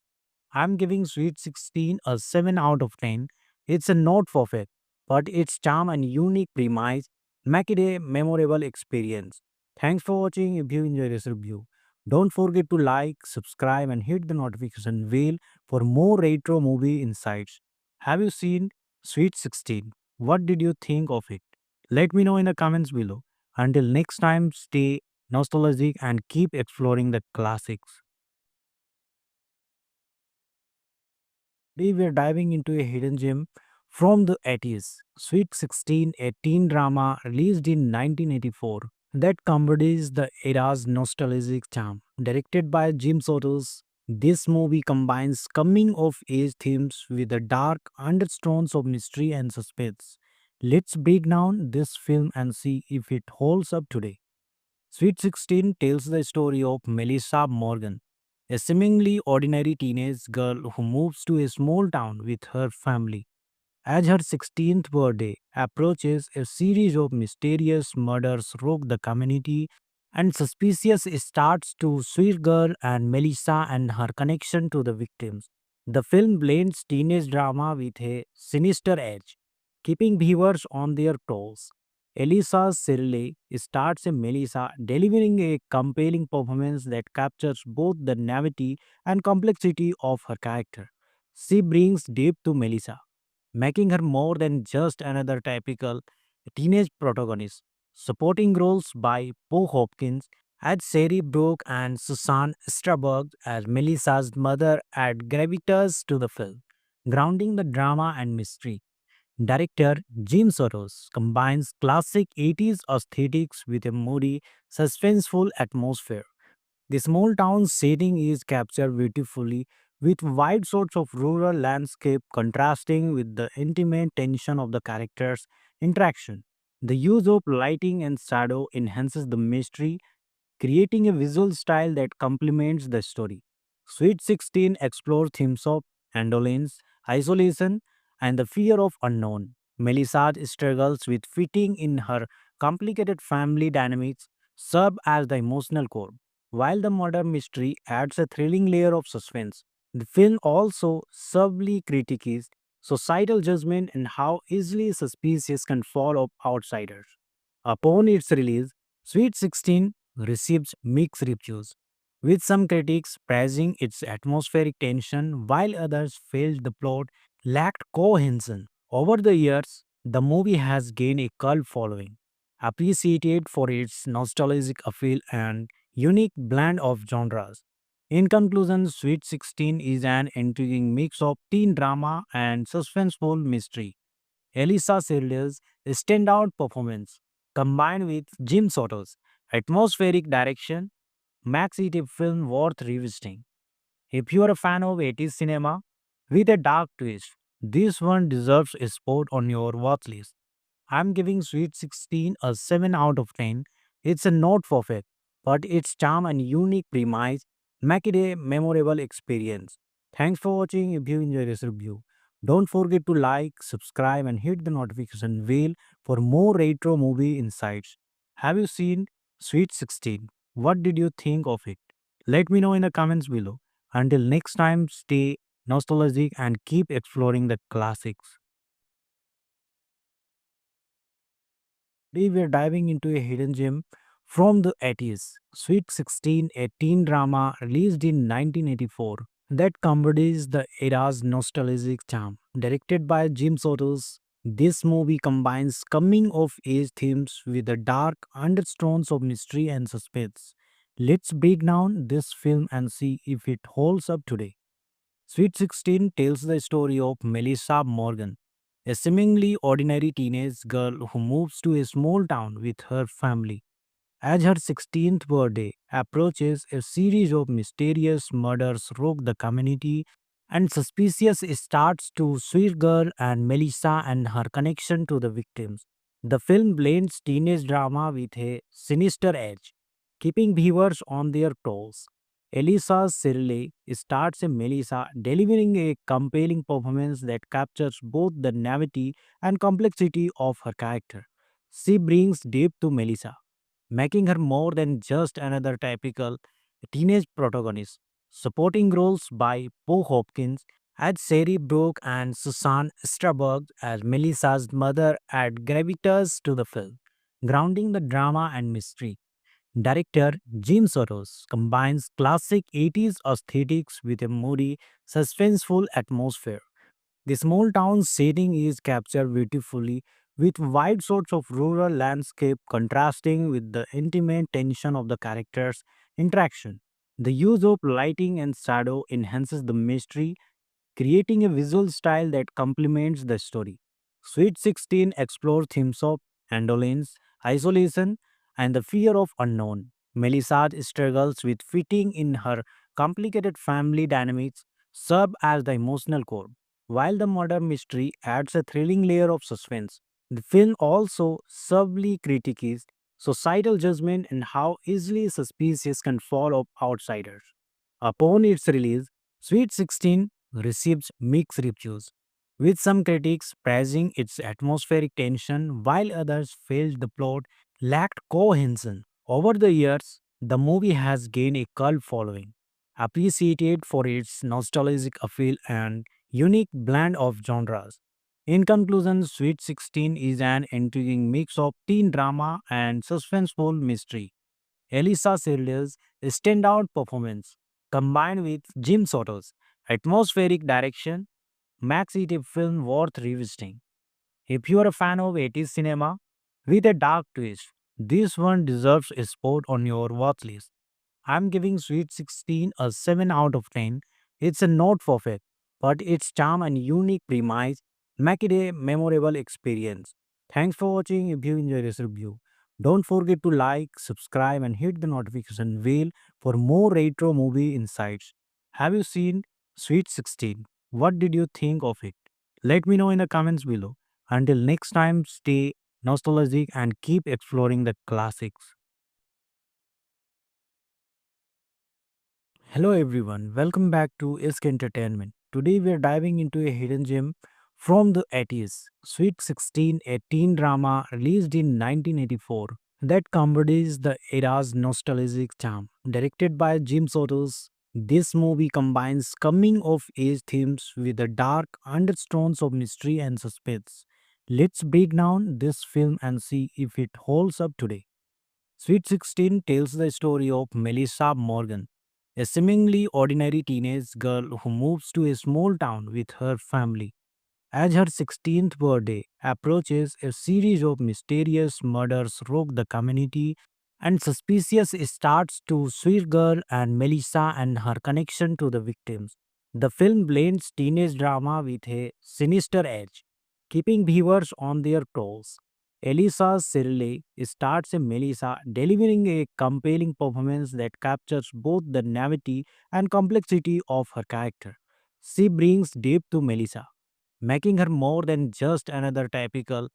I'm giving Sweet 16 a 7 out of 10. It's a not perfect, but its charm and unique premise make it a memorable experience. Thanks for watching. If you enjoyed this review, don't forget to like, subscribe, and hit the notification bell for more retro movie insights. Have you seen Sweet 16? What did you think of it? Let me know in the comments below. Until next time, stay nostalgic and keep exploring the classics. Today we are diving into a hidden gem from the 80s, Sweet 16, a teen drama released in 1984 that embodies the era's nostalgic charm. Directed by Jim Sotos, this movie combines coming of age themes with the dark undertones of mystery and suspense. Let's break down this film and see if it holds up today. Sweet 16 tells the story of Melissa Morgan, a seemingly ordinary teenage girl who moves to a small town with her family. As her 16th birthday approaches, a series of mysterious murders rock the community, and suspicious starts to Sweet Girl and Melissa and her connection to the victims. The film blends teenage drama with a sinister edge, keeping viewers on their toes. Elisa Shirley starts as Melissa, delivering a compelling performance that captures both the naivety and complexity of her character. She brings depth to Melissa, making her more than just another typical teenage protagonist. Supporting roles by Poe Hopkins as Sherry Brooke and Susan Strasberg as Melissa's mother add gravitas to the film, grounding the drama and mystery. Director Jim Soros combines classic 80s aesthetics with a moody, suspenseful atmosphere. The small town setting is captured beautifully with wide sorts of rural landscape contrasting with the intimate tension of the characters' interaction. The use of lighting and shadow enhances the mystery, creating a visual style that complements the story. Sweet 16 explores themes of indolence, isolation, and the fear of unknown. Melissa's struggles with fitting in her complicated family dynamics serve as the emotional core, while the murder mystery adds a thrilling layer of suspense. The film also subtly critiques societal judgment and how easily suspicious can fall of outsiders. Upon its release, Sweet 16 received mixed reviews, with some critics praising its atmospheric tension while others felt the plot lacked cohesion. Over the years, the movie has gained a cult following, appreciated for its nostalgic appeal and unique blend of genres. In conclusion, Sweet 16 is an intriguing mix of teen drama and suspenseful mystery. Elisa Sirle's standout performance, combined with Jim Soto's atmospheric direction, makes it a film worth revisiting. If you are a fan of 80s cinema with a dark twist, this one deserves a spot on your watch list. I'm giving Sweet 16 a 7 out of 10. It's a not perfect, but its charm and unique premise make it a memorable experience. Thanks for watching. If you enjoyed this review, don't forget to like, subscribe, and hit the notification bell for more retro movie insights. Have you seen Sweet 16? What did you think of it? Let me know in the comments below. Until next time, stay nostalgic and keep exploring the classics. Today we are diving into a hidden gem from the 80s, Sweet 16, a teen drama released in 1984 that embodies the era's nostalgic charm. Directed by Jim Sotos, this movie combines coming of age themes with the dark undertones of mystery and suspense. Let's break down this film and see if it holds up today. Sweet 16 tells the story of Melissa Morgan, a seemingly ordinary teenage girl who moves to a small town with her family. As her 16th birthday approaches, a series of mysterious murders rock the community, and suspicious starts to Sweet Girl and Melissa and her connection to the victims. The film blends teenage drama with a sinister edge, keeping viewers on their toes. Elisa Sirle starts a Melissa, delivering a compelling performance that captures both the naivety and complexity of her character. She brings depth to Melissa, making her more than just another typical teenage protagonist. Supporting roles by Poe Hopkins as Sherry Brooke and Susan Strasberg as Melissa's mother add gravitas to the film, grounding the drama and mystery. Director Jim Soros combines classic 80s aesthetics with a moody, suspenseful atmosphere. The small town setting is captured beautifully with wide shots of rural landscape contrasting with the intimate tension of the characters' interaction. The use of lighting and shadow enhances the mystery, creating a visual style that complements the story. Sweet 16 explores themes of indolence, isolation, and the fear of unknown. Melissa's struggles with fitting in her complicated family dynamics serve as the emotional core, while the murder mystery adds a thrilling layer of suspense. The film also subtly critiques societal judgment and how easily suspicious can fall of outsiders. Upon its release, Sweet 16 received mixed reviews, with some critics praising its atmospheric tension while others felt the plot lacked cohesion. Over the years, the movie has gained a cult following, appreciated for its nostalgic appeal and unique blend of genres. In conclusion, Sweet 16 is an intriguing mix of teen drama and suspenseful mystery. Elisa Sirle's standout performance, combined with Jim Soto's atmospheric direction, makes it a film worth revisiting. If you are a fan of 80s cinema with a dark twist, this one deserves a spot on your watch list. I'm giving Sweet 16 a 7 out of 10. It's a not perfect, but its charm and unique premise make it a memorable experience. Thanks for watching. If you enjoyed this review, don't forget to like, subscribe, and hit the notification bell for more retro movie insights. Have you seen Sweet 16? What did you think of it? Let me know in the comments below. Until next time, stay nostalgic, and keep exploring the classics. Hello everyone, welcome back to Isk Entertainment. Today we are diving into a hidden gem from the 80s, Sweet 16, a teen drama released in 1984 that embodies the era's nostalgic charm. Directed by Jim Sotos, this movie combines coming of age themes with the dark undertones of mystery and suspense. Let's break down this film and see if it holds up today. Sweet 16 tells the story of Melissa Morgan, a seemingly ordinary teenage girl who moves to a small town with her family. As her 16th birthday approaches, a series of mysterious murders rock the community, and suspicious starts to Sweet Girl and Melissa and her connection to the victims. The film blends teenage drama with a sinister edge, keeping viewers on their toes. Elisa Sirle starts a Melissa, delivering a compelling performance that captures both the naivety and complexity of her character. She brings depth to Melissa, making her more than just another typical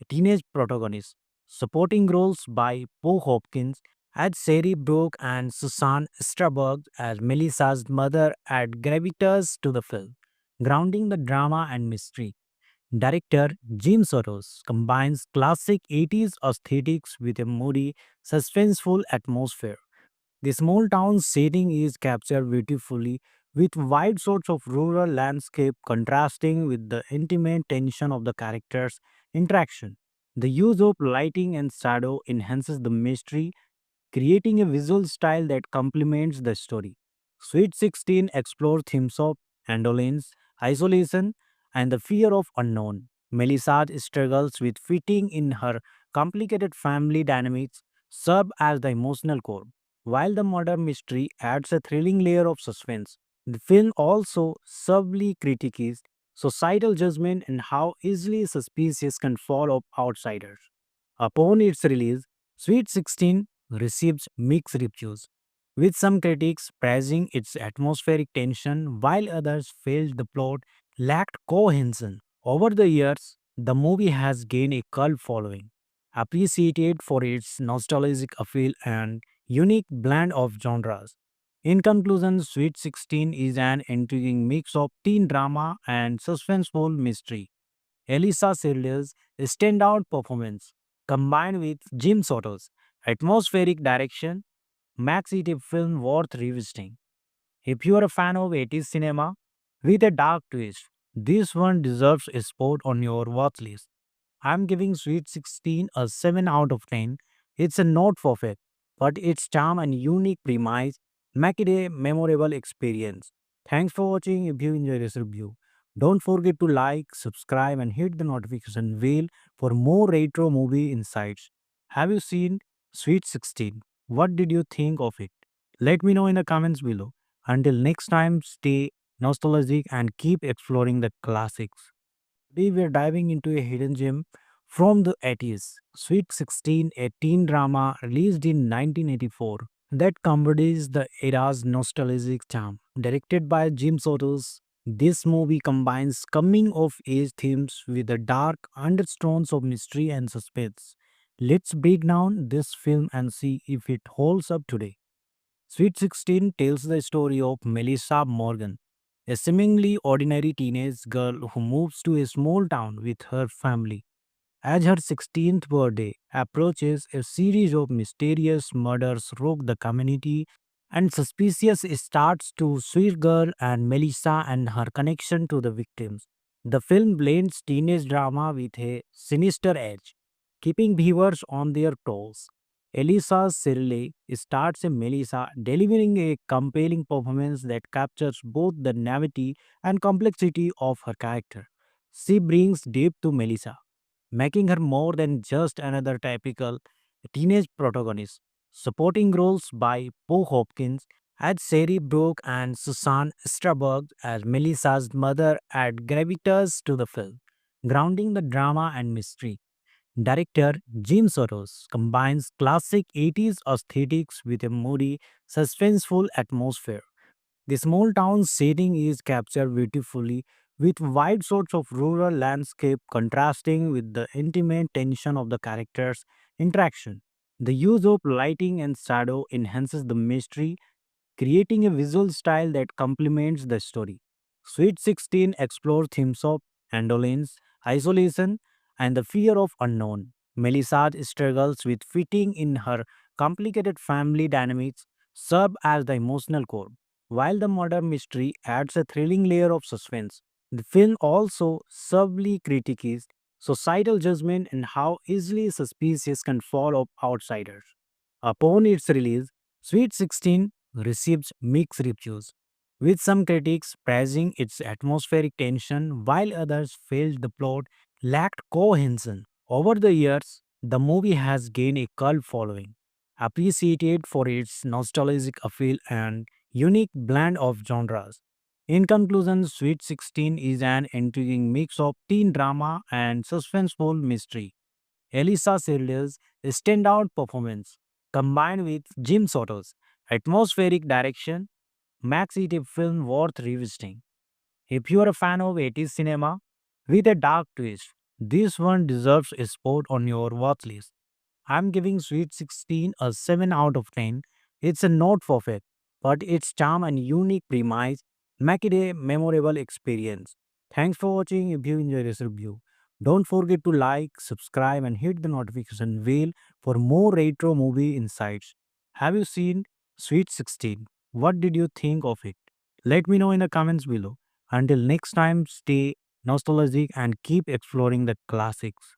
teenage protagonist. Supporting roles by Poe Hopkins as Sherry Brooke and Susan Strasberg as Melissa's mother add gravitas to the film, grounding the drama and mystery. Director Jim Soros combines classic 80s aesthetics with a moody, suspenseful atmosphere. The small town setting is captured beautifully with wide shots of rural landscape contrasting with the intimate tension of the characters' interaction. The use of lighting and shadow enhances the mystery, creating a visual style that complements the story. Sweet 16 explores themes of indolence, isolation, and the fear of unknown. Melissa struggles with fitting in her complicated family dynamics serve as the emotional core, while the murder mystery adds a thrilling layer of suspense. The film also subtly critiques societal judgment and how easily suspicious can fall of outsiders. Upon its release, Sweet 16 received mixed reviews, with some critics praising its atmospheric tension while others felt the plot lacked cohesion. Over the years, the movie has gained a cult following, appreciated for its nostalgic appeal and unique blend of genres. In conclusion, Sweet 16 is an intriguing mix of teen drama and suspenseful mystery. Elisa Sirle's standout performance, combined with Jim Soto's atmospheric direction, makes it a film worth revisiting. If you are a fan of 80s cinema with a dark twist, this one deserves a spot on your watch list. I'm giving Sweet 16 a 7 out of 10. It's a not perfect, but its charm and unique premise make it a memorable experience. Thanks for watching. If you enjoyed this review, don't forget to like, subscribe, and hit the notification bell for more retro movie insights. Have you seen Sweet 16? What did you think of it? Let me know in the comments below. Until next time, stay nostalgic and keep exploring the classics. Today we are diving into a hidden gem from the 80s, Sweet 16, a teen drama released in 1984 that embodies the era's nostalgic charm. Directed by Jim Sotos, this movie combines coming of age themes with the dark undertones of mystery and suspense. Let's break down this film and see if it holds up today. Sweet 16 tells the story of Melissa Morgan, a seemingly ordinary teenage girl who moves to a small town with her family. As her 16th birthday approaches, a series of mysterious murders rock the community, and suspicious starts to Sweet Girl and Melissa and her connection to the victims. The film blends teenage drama with a sinister edge, keeping viewers on their toes. Elisa Sirle starts a Melissa, delivering a compelling performance that captures both the naivety and complexity of her character. She brings depth to Melissa, making her more than just another typical teenage protagonist. Supporting roles by Poe Hopkins as Sherry Brooke and Susan Strasberg as Melissa's mother add gravitas to the film, grounding the drama and mystery. Director Jim Soros combines classic 80s aesthetics with a moody, suspenseful atmosphere. The small town setting is captured beautifully with wide sorts of rural landscape contrasting with the intimate tension of the characters' interaction. The use of lighting and shadow enhances the mystery, creating a visual style that complements the story. Sweet 16 explores themes of indolence, isolation, and the fear of unknown. Melissa's struggles with fitting in her complicated family dynamics serve as the emotional core, while the murder mystery adds a thrilling layer of suspense. The film also subtly critiques societal judgment and how easily suspicious can fall of outsiders. Upon its release, Sweet 16 received mixed reviews, with some critics praising its atmospheric tension while others felt the plot lacked cohesion. Over the years, the movie has gained a cult following, appreciated for its nostalgic appeal and unique blend of genres. In conclusion, Sweet 16 is an intriguing mix of teen drama and suspenseful mystery. Elisa Sirle's standout performance, combined with Jim Soto's atmospheric direction, makes it a film worth revisiting. If you are a fan of 80s cinema with a dark twist, this one deserves a spot on your watch list. I'm giving Sweet 16 a 7 out of 10. It's a not perfect, but its charm and unique premise make it a memorable experience. Thanks for watching. If you enjoyed this review, don't forget to like, subscribe, and hit the notification bell for more retro movie insights. Have you seen Sweet 16? What did you think of it? Let me know in the comments below. Until next time, stay nostalgic and keep exploring the classics.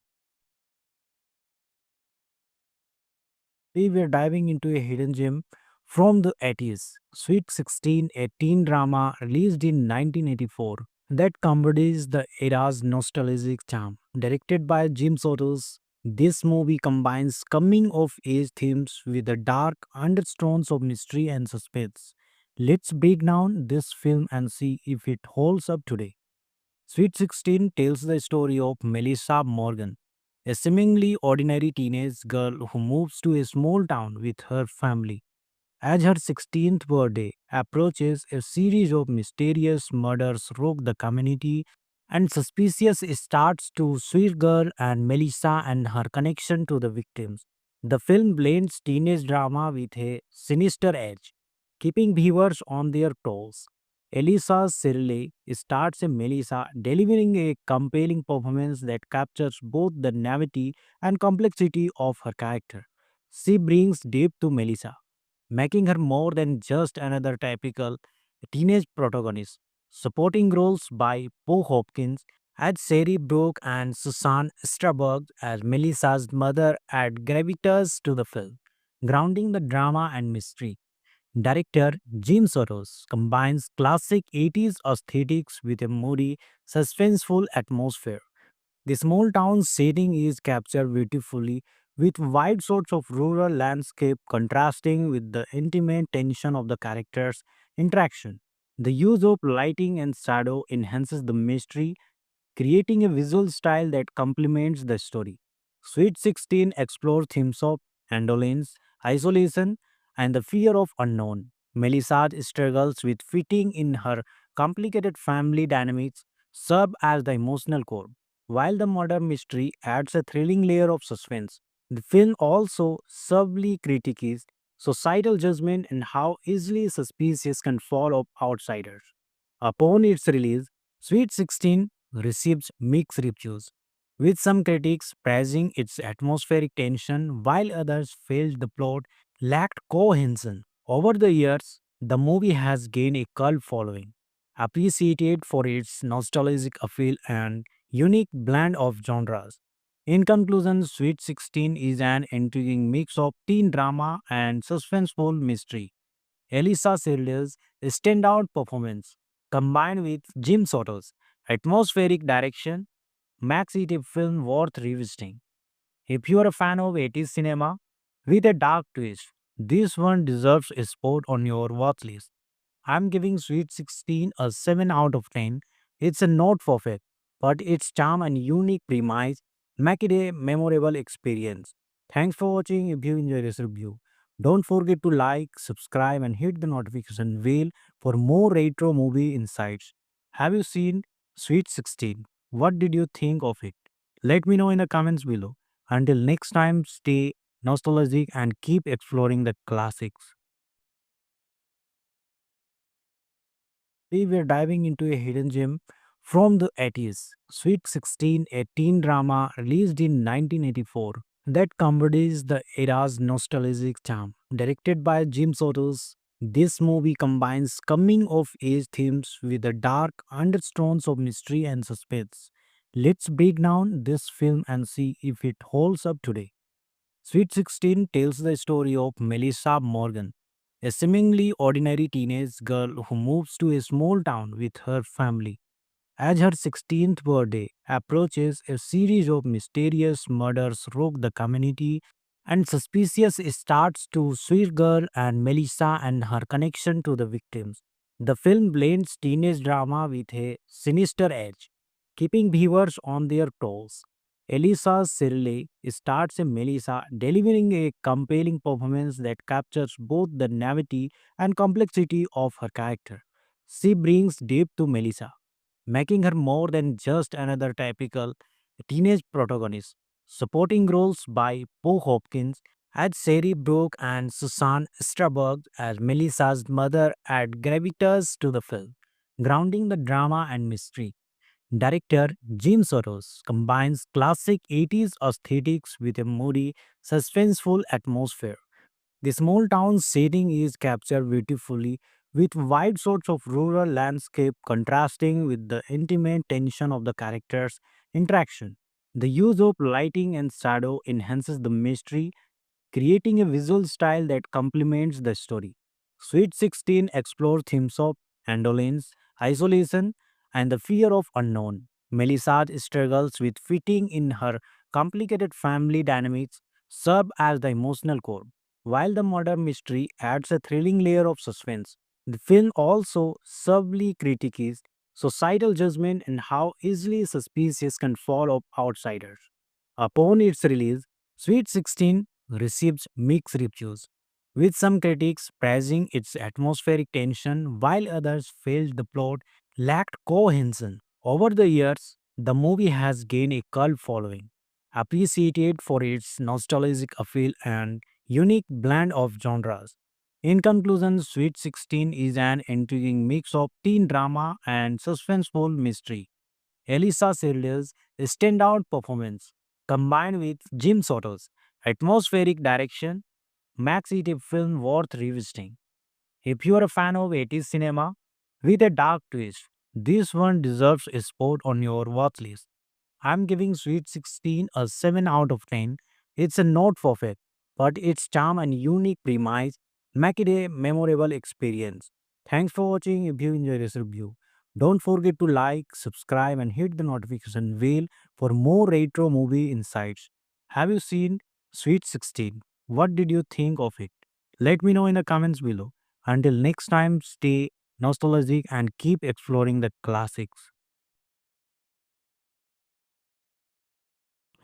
Today we are diving into a hidden gem from the 80s, Sweet 16, a teen drama released in 1984 that embodies the era's nostalgic charm. Directed by Jim Sotos, this movie combines coming of age themes with the dark undertones of mystery and suspense. Let's break down this film and see if it holds up today. Sweet 16 tells the story of Melissa Morgan, a seemingly ordinary teenage girl who moves to a small town with her family. As her 16th birthday approaches, a series of mysterious murders rock the community, and suspicious starts to Sweet Girl and Melissa and her connection to the victims. The film blends teenage drama with a sinister edge, keeping viewers on their toes. Elisa Sirle starts a Melissa, delivering a compelling performance that captures both the naivety and complexity of her character. She brings depth to Melissa, making her more than just another typical teenage protagonist. Supporting roles by Poe Hopkins as Sherry Brooke and Susan Strasberg as Melissa's mother add gravitas to the film, grounding the drama and mystery. Director Jim Soros combines classic 80s aesthetics with a moody, suspenseful atmosphere. The small town setting is captured beautifully with wide sorts of rural landscape contrasting with the intimate tension of the characters' interaction. The use of lighting and shadow enhances the mystery, creating a visual style that complements the story. Sweet 16 explores themes of indolence, isolation, and the fear of unknown. Melissa's struggles with fitting in her complicated family dynamics serve as the emotional core, while the murder mystery adds a thrilling layer of suspense. The film also subtly critiques societal judgment and how easily suspicious can fall of outsiders. Upon its release, Sweet 16 received mixed reviews, with some critics praising its atmospheric tension while others felt the plot lacked cohesion. Over the years, the movie has gained a cult following, appreciated for its nostalgic appeal and unique blend of genres. In conclusion, Sweet 16 is an intriguing mix of teen drama and suspenseful mystery. Elisa Sirle's standout performance, combined with Jim Soto's atmospheric direction, makes it a film worth revisiting. If you are a fan of 80s cinema with a dark twist, this one deserves a spot on your watch list. I'm giving Sweet 16 a 7 out of 10. It's a not perfect, but its charm and unique premise make it a memorable experience. Thanks for watching. If you enjoyed this review, don't forget to like, subscribe, and hit the notification bell for more retro movie insights. Have you seen Sweet 16. What did you think of it? Let me know in the comments below. Until next time, stay nostalgic and keep exploring the classics. Today we are diving into a hidden gem from the 80s, Sweet 16, a teen drama released in 1984 that embodies the era's nostalgic charm. Directed by Jim Sotos, this movie combines coming of age themes with the dark undertones of mystery and suspense. Let's break down this film and see if it holds up today. Sweet 16 tells the story of Melissa Morgan, a seemingly ordinary teenage girl who moves to a small town with her family. As her 16th birthday approaches, a series of mysterious murders rock the community, and suspicious starts to Sweet Girl and Melissa and her connection to the victims. The film blends teenage drama with a sinister edge, keeping viewers on their toes. Elisa Shirley starts as Melissa, delivering a compelling performance that captures both the naivety and complexity of her character. She brings depth to Melissa, making her more than just another typical teenage protagonist. Supporting roles by Poe Hopkins as Sherry Brooke and Susan Strasberg as Melissa's mother add gravitas to the film, grounding the drama and mystery. Director Jim Soros combines classic 80s aesthetics with a moody, suspenseful atmosphere. The small town setting is captured beautifully with wide shots of rural landscape contrasting with the intimate tension of the characters' interaction. The use of lighting and shadow enhances the mystery, creating a visual style that complements the story. Sweet 16 explores themes of indolence, isolation, and the fear of unknown. Melissa struggles with fitting in her complicated family dynamics serve as the emotional core, while the murder mystery adds a thrilling layer of suspense. The film also subtly critiques societal judgment and how easily suspicious can fall of outsiders. Upon its release, Sweet 16 received mixed reviews, with some critics praising its atmospheric tension while others felt the plot lacked cohesion. Over the years, the movie has gained a cult following, appreciated for its nostalgic appeal and unique blend of genres. In conclusion, Sweet 16 is an intriguing mix of teen drama and suspenseful mystery. Elisa Sirle's standout performance, combined with Jim Soto's atmospheric direction, makes it a film worth revisiting. If you are a fan of 80s cinema with a dark twist, this one deserves a spot on your watch list. I'm giving Sweet 16 a 7 out of 10. It's a not perfect, but its charm and unique premise make it a memorable experience. Thanks for watching. If you enjoyed this review, don't forget to like, subscribe, and hit the notification bell for more retro movie insights. Have you seen Sweet 16? What did you think of it? Let me know in the comments below. Until next time, stay nostalgic and keep exploring the classics.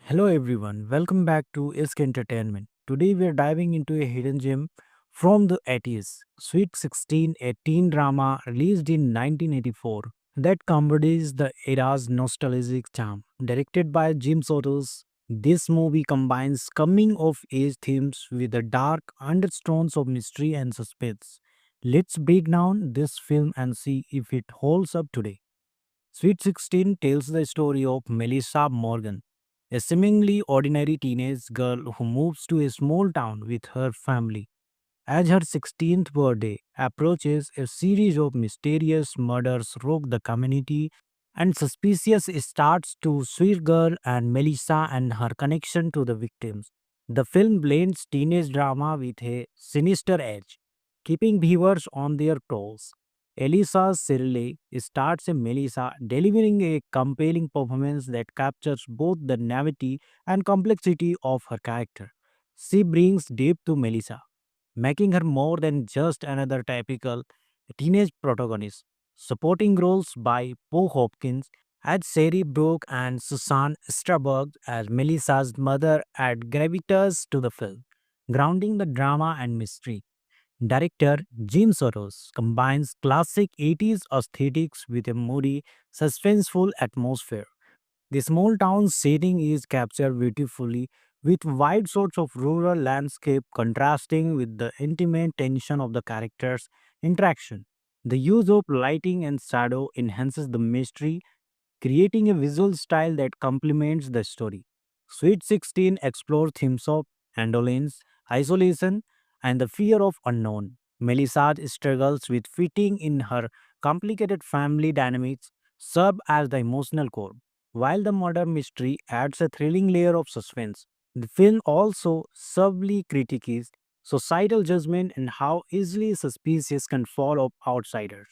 Hello everyone, welcome back to Isk Entertainment. Today we are diving into a hidden gem from the 80s, Sweet 16, a teen drama released in 1984 that embodies the era's nostalgic charm. Directed by Jim Sotos, this movie combines coming of age themes with the dark undertones of mystery and suspense. Let's break down this film and see if it holds up today. Sweet 16 tells the story of Melissa Morgan, a seemingly ordinary teenage girl who moves to a small town with her family. As her 16th birthday approaches, a series of mysterious murders rock the community, and suspicious starts to Sweet Girl and Melissa and her connection to the victims. The film blends teenage drama with a sinister edge, keeping viewers on their toes. Elisa Shirley starts as Melissa, delivering a compelling performance that captures both the naivety and complexity of her character. She brings depth to Melissa, making her more than just another typical teenage protagonist. Supporting roles by Poe Hopkins as Sherry Brooke and Susan Strasberg as Melissa's mother add gravitas to the film, grounding the drama and mystery. Director Jim Soros combines classic 80s aesthetics with a moody, suspenseful atmosphere. The small town setting is captured beautifully with wide shots of rural landscape contrasting with the intimate tension of the characters' interaction. The use of lighting and shadow enhances the mystery, creating a visual style that complements the story. Sweet 16 explores themes of indolence, isolation, and the fear of unknown. Melissa's struggles with fitting in her complicated family dynamics serve as the emotional core, while the murder mystery adds a thrilling layer of suspense. The film also subtly critiques societal judgment and how easily suspicious can fall of outsiders.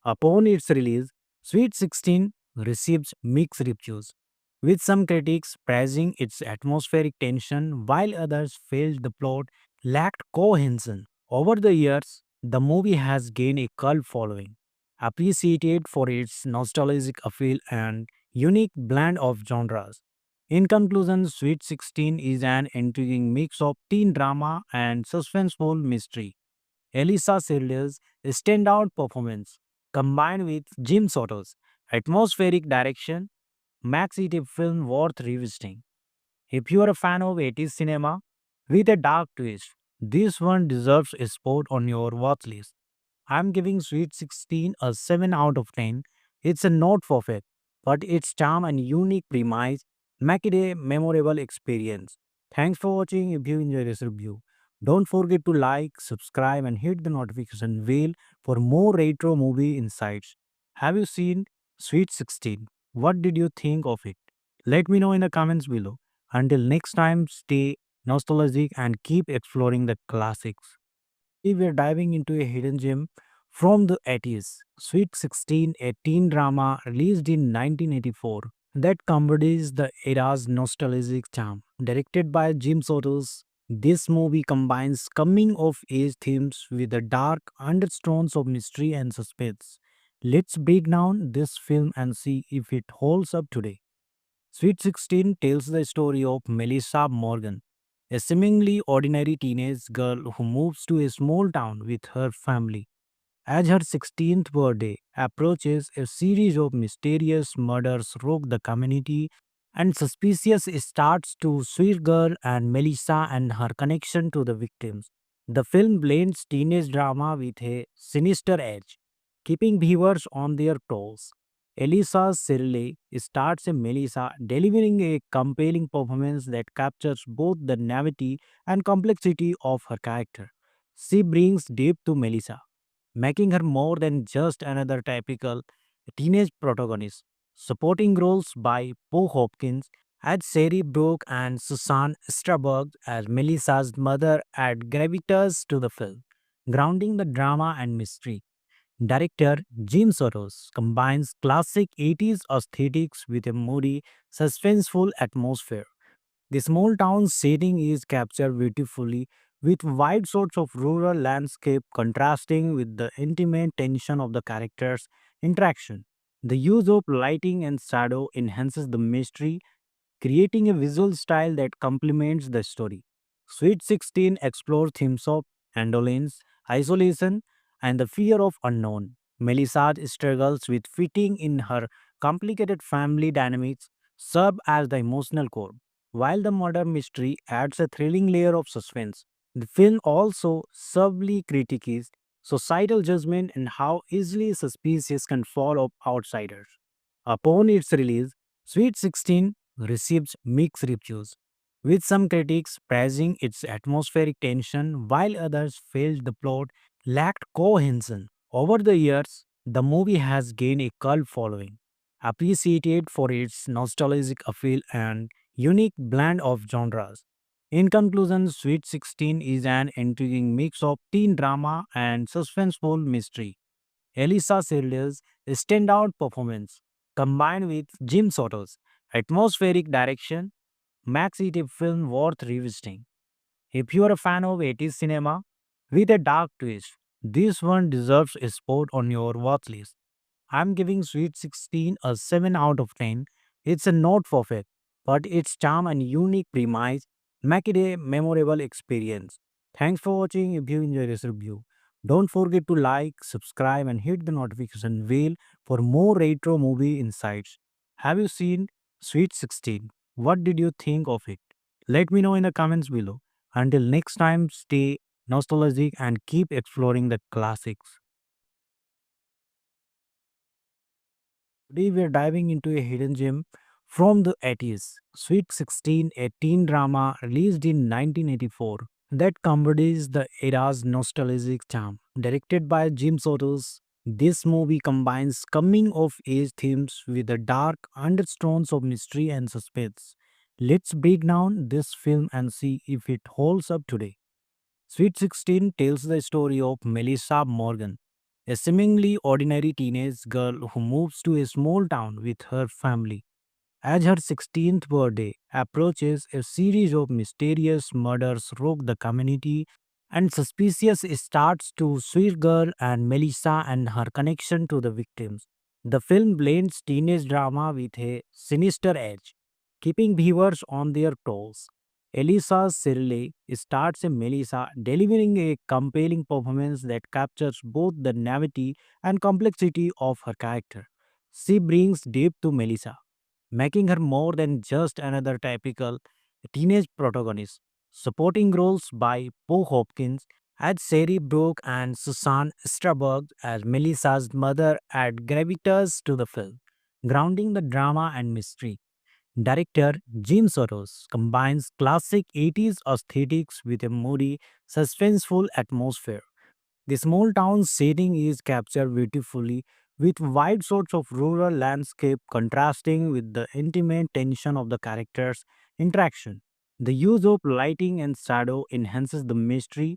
Upon its release, Sweet 16 received mixed reviews, with some critics praising its atmospheric tension while others felt the plot lacked cohesion. Over the years, the movie has gained a cult following, appreciated for its nostalgic appeal and unique blend of genres. In conclusion, Sweet 16 is an intriguing mix of teen drama and suspenseful mystery. Elisa Sirle's standout performance, combined with Jim Soto's atmospheric direction, makes it a film worth revisiting. If you are a fan of 80s cinema with a dark twist, this one deserves a spot on your watch list. I'm giving Sweet 16 a 7 out of 10. It's a not perfect, but its charm and unique premise make it a memorable experience. Thanks for watching. If you enjoyed this review, don't forget to like, subscribe, and hit the notification bell for more retro movie insights. Have you seen Sweet 16? What did you think of it? Let me know in the comments below. Until next time, stay nostalgic and keep exploring the classics. Today we are diving into a hidden gem from the 80s, Sweet 16, a teen drama released in 1984 that embodies the era's nostalgic charm. Directed by Jim Sotos, this movie combines coming of age themes with the dark undertones of mystery and suspense. Let's break down this film and see if it holds up today. Sweet 16 tells the story of Melissa Morgan, a seemingly ordinary teenage girl who moves to a small town with her family. As her 16th birthday approaches, a series of mysterious murders rock the community, and suspicious starts to Sweet Girl and Melissa and her connection to the victims. The film blends teenage drama with a sinister edge, keeping viewers on their toes. Elisa Sirle starts a Melissa, delivering a compelling performance that captures both the naivety and complexity of her character. She brings depth to Melissa, making her more than just another typical teenage protagonist. Supporting roles by Poe Hopkins as Sherry Brooke and Susan Strasberg as Melissa's mother add gravitas to the film, grounding the drama and mystery. Director Jim Soros combines classic 80s aesthetics with a moody, suspenseful atmosphere. The small town setting is captured beautifully with wide shots of rural landscape contrasting with the intimate tension of the characters' interaction. The use of lighting and shadow enhances the mystery, creating a visual style that complements the story. Sweet 16 explores themes of indolence, isolation, and the fear of unknown. Melissa's struggles with fitting in her complicated family dynamics serve as the emotional core, while the murder mystery adds a thrilling layer of suspense. The film also subtly critiques societal judgment and how easily suspicious can fall of outsiders. Upon its release, Sweet 16 received mixed reviews, with some critics praising its atmospheric tension while others felt the plot lacked cohesion. Over the years, the movie has gained a cult following, appreciated for its nostalgic appeal and unique blend of genres. In conclusion, Sweet 16 is an intriguing mix of teen drama and suspenseful mystery. Elisa Sirle's standout performance, combined with Jim Soto's atmospheric direction, makes it a film worth revisiting. If you are a fan of 80s cinema with a dark twist, this one deserves a spot on your watch list. I'm giving Sweet 16 a 7 out of 10. It's a not perfect, but its charm and unique premise make it a memorable experience. Thanks for watching. If you enjoyed this review, don't forget to like, subscribe, and hit the notification bell for more retro movie insights. Have you seen Sweet 16? What did you think of it? Let me know in the comments below. Until next time, stay nostalgic and keep exploring the classics. Today we are diving into a hidden gem from the 80s, Sweet 16, a teen drama released in 1984 that embodies the era's nostalgic charm. Directed by Jim Sotos, this movie combines coming-of-age themes with the dark undertones of mystery and suspense. Let's break down this film and see if it holds up today. Sweet 16 tells the story of Melissa Morgan, a seemingly ordinary teenage girl who moves to a small town with her family. As her 16th birthday approaches, a series of mysterious murders rock the community, and suspicious starts to Sweet Girl and Melissa and her connection to the victims. The film blends teenage drama with a sinister edge, keeping viewers on their toes. Elisa Sirley starts as Melissa, delivering a compelling performance that captures both the naivety and complexity of her character. She brings depth to Melissa, making her more than just another typical teenage protagonist. Supporting roles by Poe Hopkins as Sherry Brooke and Susan Strasberg as Melissa's mother add gravitas to the film, grounding the drama and mystery. Director Jim Soros combines classic 80s aesthetics with a moody, suspenseful atmosphere. The small town setting is captured beautifully with wide shots of rural landscape contrasting with the intimate tension of the characters' interaction. The use of lighting and shadow enhances the mystery,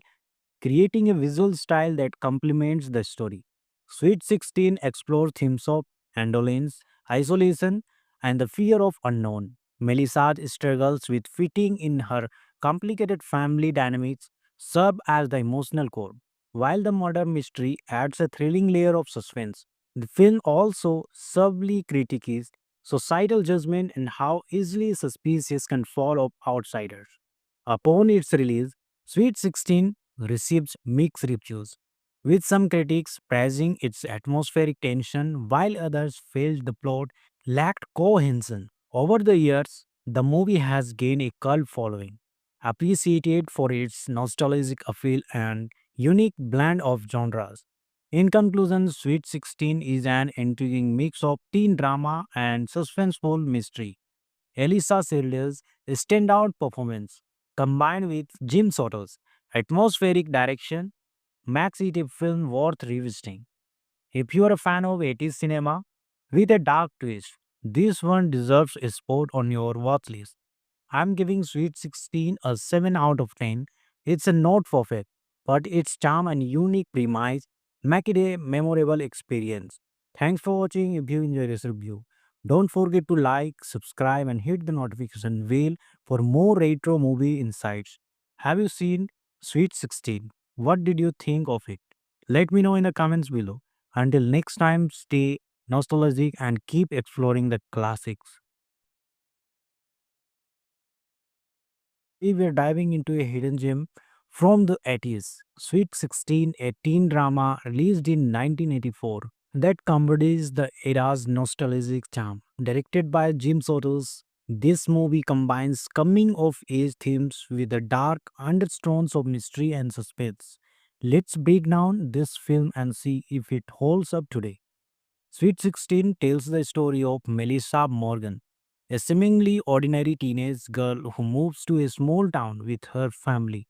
creating a visual style that complements the story. Sweet 16 explores themes of indolence, isolation, and the fear of unknown. Melissa struggles with fitting in her complicated family dynamics serve as the emotional core, while the murder mystery adds a thrilling layer of suspense. The film also subtly critiques societal judgment and how easily suspicious can fall of outsiders. Upon its release, Sweet 16 received mixed reviews, with some critics praising its atmospheric tension while others felt the plot lacked cohesion. Over the years, the movie has gained a cult following, appreciated for its nostalgic appeal and unique blend of genres. In conclusion, Sweet 16 is an intriguing mix of teen drama and suspenseful mystery. Elisa Sirle's standout performance, combined with Jim Soto's atmospheric direction, makes it a film worth revisiting. If you are a fan of 80s cinema with a dark twist, this one deserves a spot on your watch list. I'm giving Sweet 16 a 7 out of 10. It's a not perfect, but its charm and unique premise make it a memorable experience. Thanks for watching. If you enjoyed this review, don't forget to like, subscribe, and hit the notification bell for more retro movie insights. Have you seen Sweet 16? What did you think of it? Let me know in the comments below. Until next time, stay nostalgic and keep exploring the classics. Today we are diving into a hidden gem from the 80s, Sweet 16, a teen drama released in 1984 that embodies the era's nostalgic charm. Directed by Jim Sotos, this movie combines coming-of-age themes with the dark undertones of mystery and suspense. Let's break down this film and see if it holds up today. Sweet 16 tells the story of Melissa Morgan, a seemingly ordinary teenage girl who moves to a small town with her family.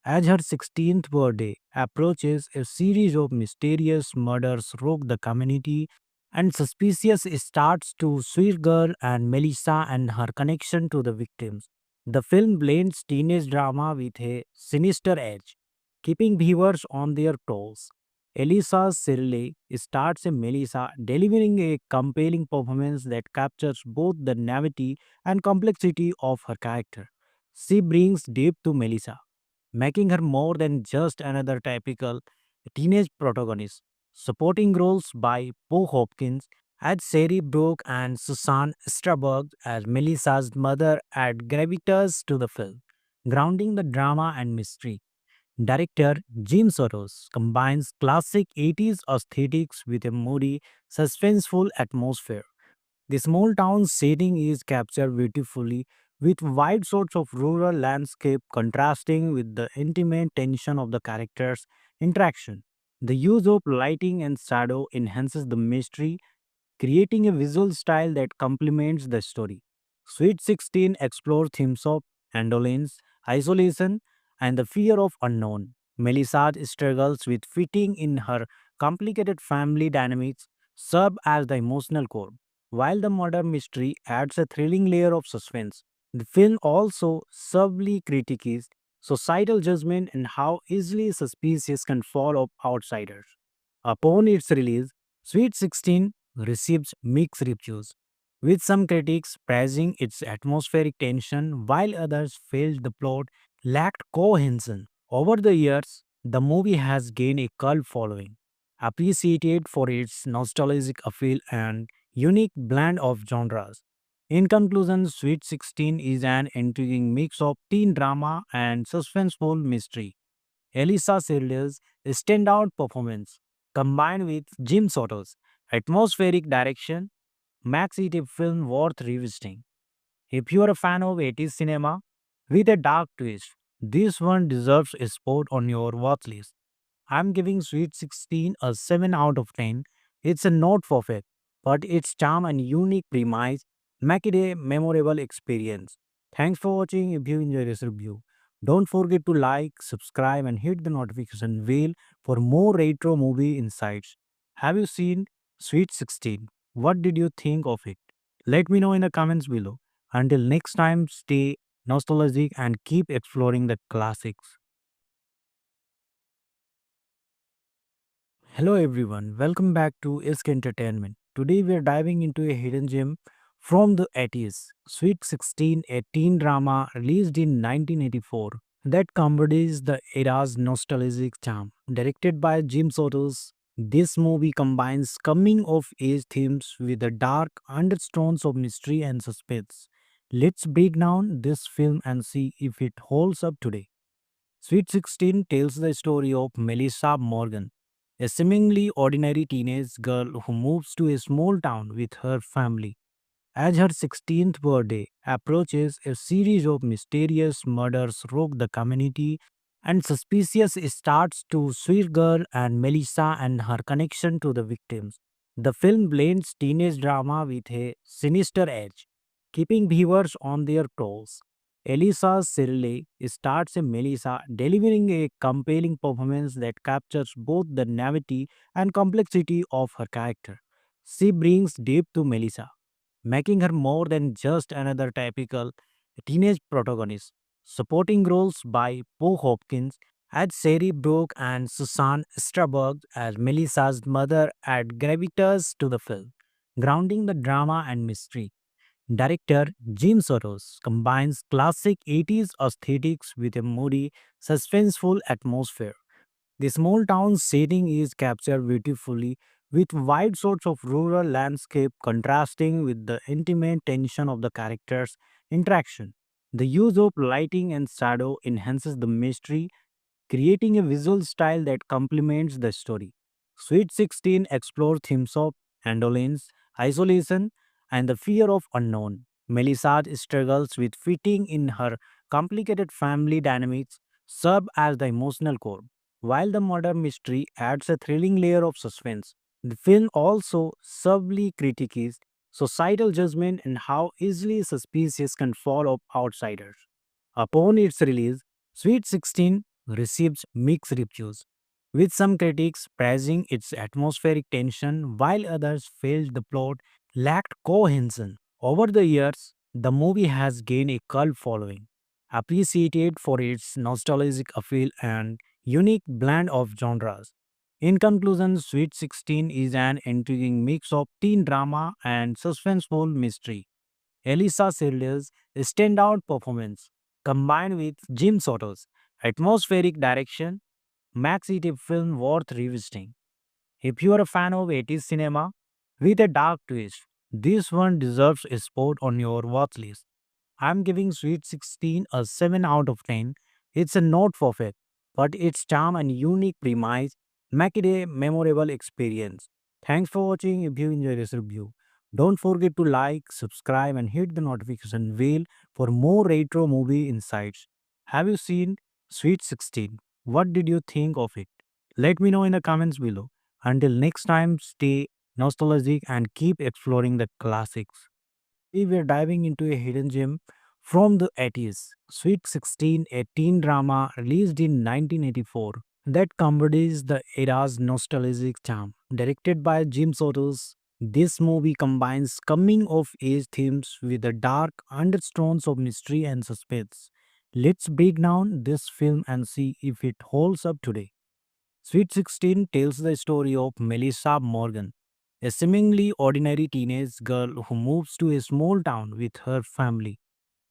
As her 16th birthday approaches, a series of mysterious murders rock the community, and suspicious starts to Sweet Girl and Melissa and her connection to the victims. The film blends teenage drama with a sinister edge, keeping viewers on their toes. Elisa Sirley starts as Melissa, delivering a compelling performance that captures both the naivety and complexity of her character. She brings depth to Melissa, making her more than just another typical teenage protagonist. Supporting roles by Poe Hopkins as Sherry Brooke and Susan Strasberg as Melissa's mother add gravitas to the film, grounding the drama and mystery. Director Jim Soros combines classic 80s aesthetics with a moody, suspenseful atmosphere. The small town setting is captured beautifully with wide shots of rural landscape contrasting with the intimate tension of the characters' interaction. The use of lighting and shadow enhances the mystery, creating a visual style that complements the story. Sweet 16 explores themes of indolence, isolation, and the fear of unknown. Melissa's struggles with fitting in her complicated family dynamics serve as the emotional core, while the murder mystery adds a thrilling layer of suspense. The film also subtly critiques societal judgment and how easily suspicious can fall of outsiders. Upon its release, Sweet 16 received mixed reviews, with some critics praising its atmospheric tension while others felt the plot lacked cohesion. Over the years, the movie has gained a cult following, appreciated for its nostalgic appeal and unique blend of genres. In conclusion, Sweet 16 is an intriguing mix of teen drama and suspenseful mystery. Elisa Silda's standout performance, combined with Jim Soto's atmospheric direction, makes it a film worth revisiting. If you are a fan of 80s cinema with a dark twist, this one deserves a spot on your watch list. I'm giving Sweet 16 a 7 out of 10. It's a not perfect, but its charm and unique premise make it a memorable experience. Thanks for watching. If you enjoyed this review, don't forget to like, subscribe, and hit the notification bell for more retro movie insights. Have you seen Sweet 16? What did you think of it? Let me know in the comments below. Until next time, stay nostalgic and keep exploring the classics. Hello everyone, welcome back to Isk Entertainment. Today we are diving into a hidden gem from the 80s, Sweet 16, a teen drama released in 1984 that embodies the era's nostalgic charm. Directed by Jim Sotos, this movie combines coming of age themes with the dark undertones of mystery and suspense. Let's break down this film and see if it holds up today. Sweet 16 tells the story of Melissa Morgan, a seemingly ordinary teenage girl who moves to a small town with her family. As her 16th birthday approaches, a series of mysterious murders rock the community, and suspicious starts to Sweet Girl and Melissa and her connection to the victims. The film blends teenage drama with a sinister edge, keeping viewers on their toes. Elisa Shirley starts as Melissa, delivering a compelling performance that captures both the naivety and complexity of her character. She brings depth to Melissa, making her more than just another typical teenage protagonist. Supporting roles by Poe Hopkins as Sherry Brooke and Susan Strasberg as Melissa's mother add gravitas to the film, grounding the drama and mystery. Director Jim Soros combines classic 80s aesthetics with a moody, suspenseful atmosphere. The small town setting is captured beautifully with wide shots of rural landscape contrasting with the intimate tension of the characters' interaction. The use of lighting and shadow enhances the mystery, creating a visual style that complements the story. Sweet 16 explores themes of indolence, isolation, and the fear of unknown. Melissa's struggles with fitting in her complicated family dynamics serve as the emotional core, while the murder mystery adds a thrilling layer of suspense. The film also subtly critiques societal judgment and how easily suspicious can fall of outsiders. Upon its release, Sweet 16 received mixed reviews, with some critics praising its atmospheric tension while others felt the plot lacked cohesion. Over the years, the movie has gained a cult following, appreciated for its nostalgic appeal and unique blend of genres. In conclusion, Sweet 16 is an intriguing mix of teen drama and suspenseful mystery. Elisa Silda's standout performance, combined with Jim Soto's atmospheric direction, makes it a film worth revisiting. If you are a fan of 80s cinema with a dark twist, this one deserves a spot on your watch list. I'm giving Sweet 16 a 7 out of 10. It's a not perfect, but its charm and unique premise make it a memorable experience. Thanks for watching. If you enjoyed this review, don't forget to like, subscribe, and hit the notification bell for more retro movie insights. Have you seen Sweet 16? What did you think of it? Let me know in the comments below. Until next time, stay nostalgic and keep exploring the classics. We were diving into a hidden gem from the 80s, Sweet 16, a teen drama released in 1984 that embodies the era's nostalgic charm. Directed by Jim Sotos, this movie combines coming of age themes with the dark undertones of mystery and suspense. Let's break down this film and see if it holds up today. Sweet 16 tells the story of Melissa Morgan, a seemingly ordinary teenage girl who moves to a small town with her family.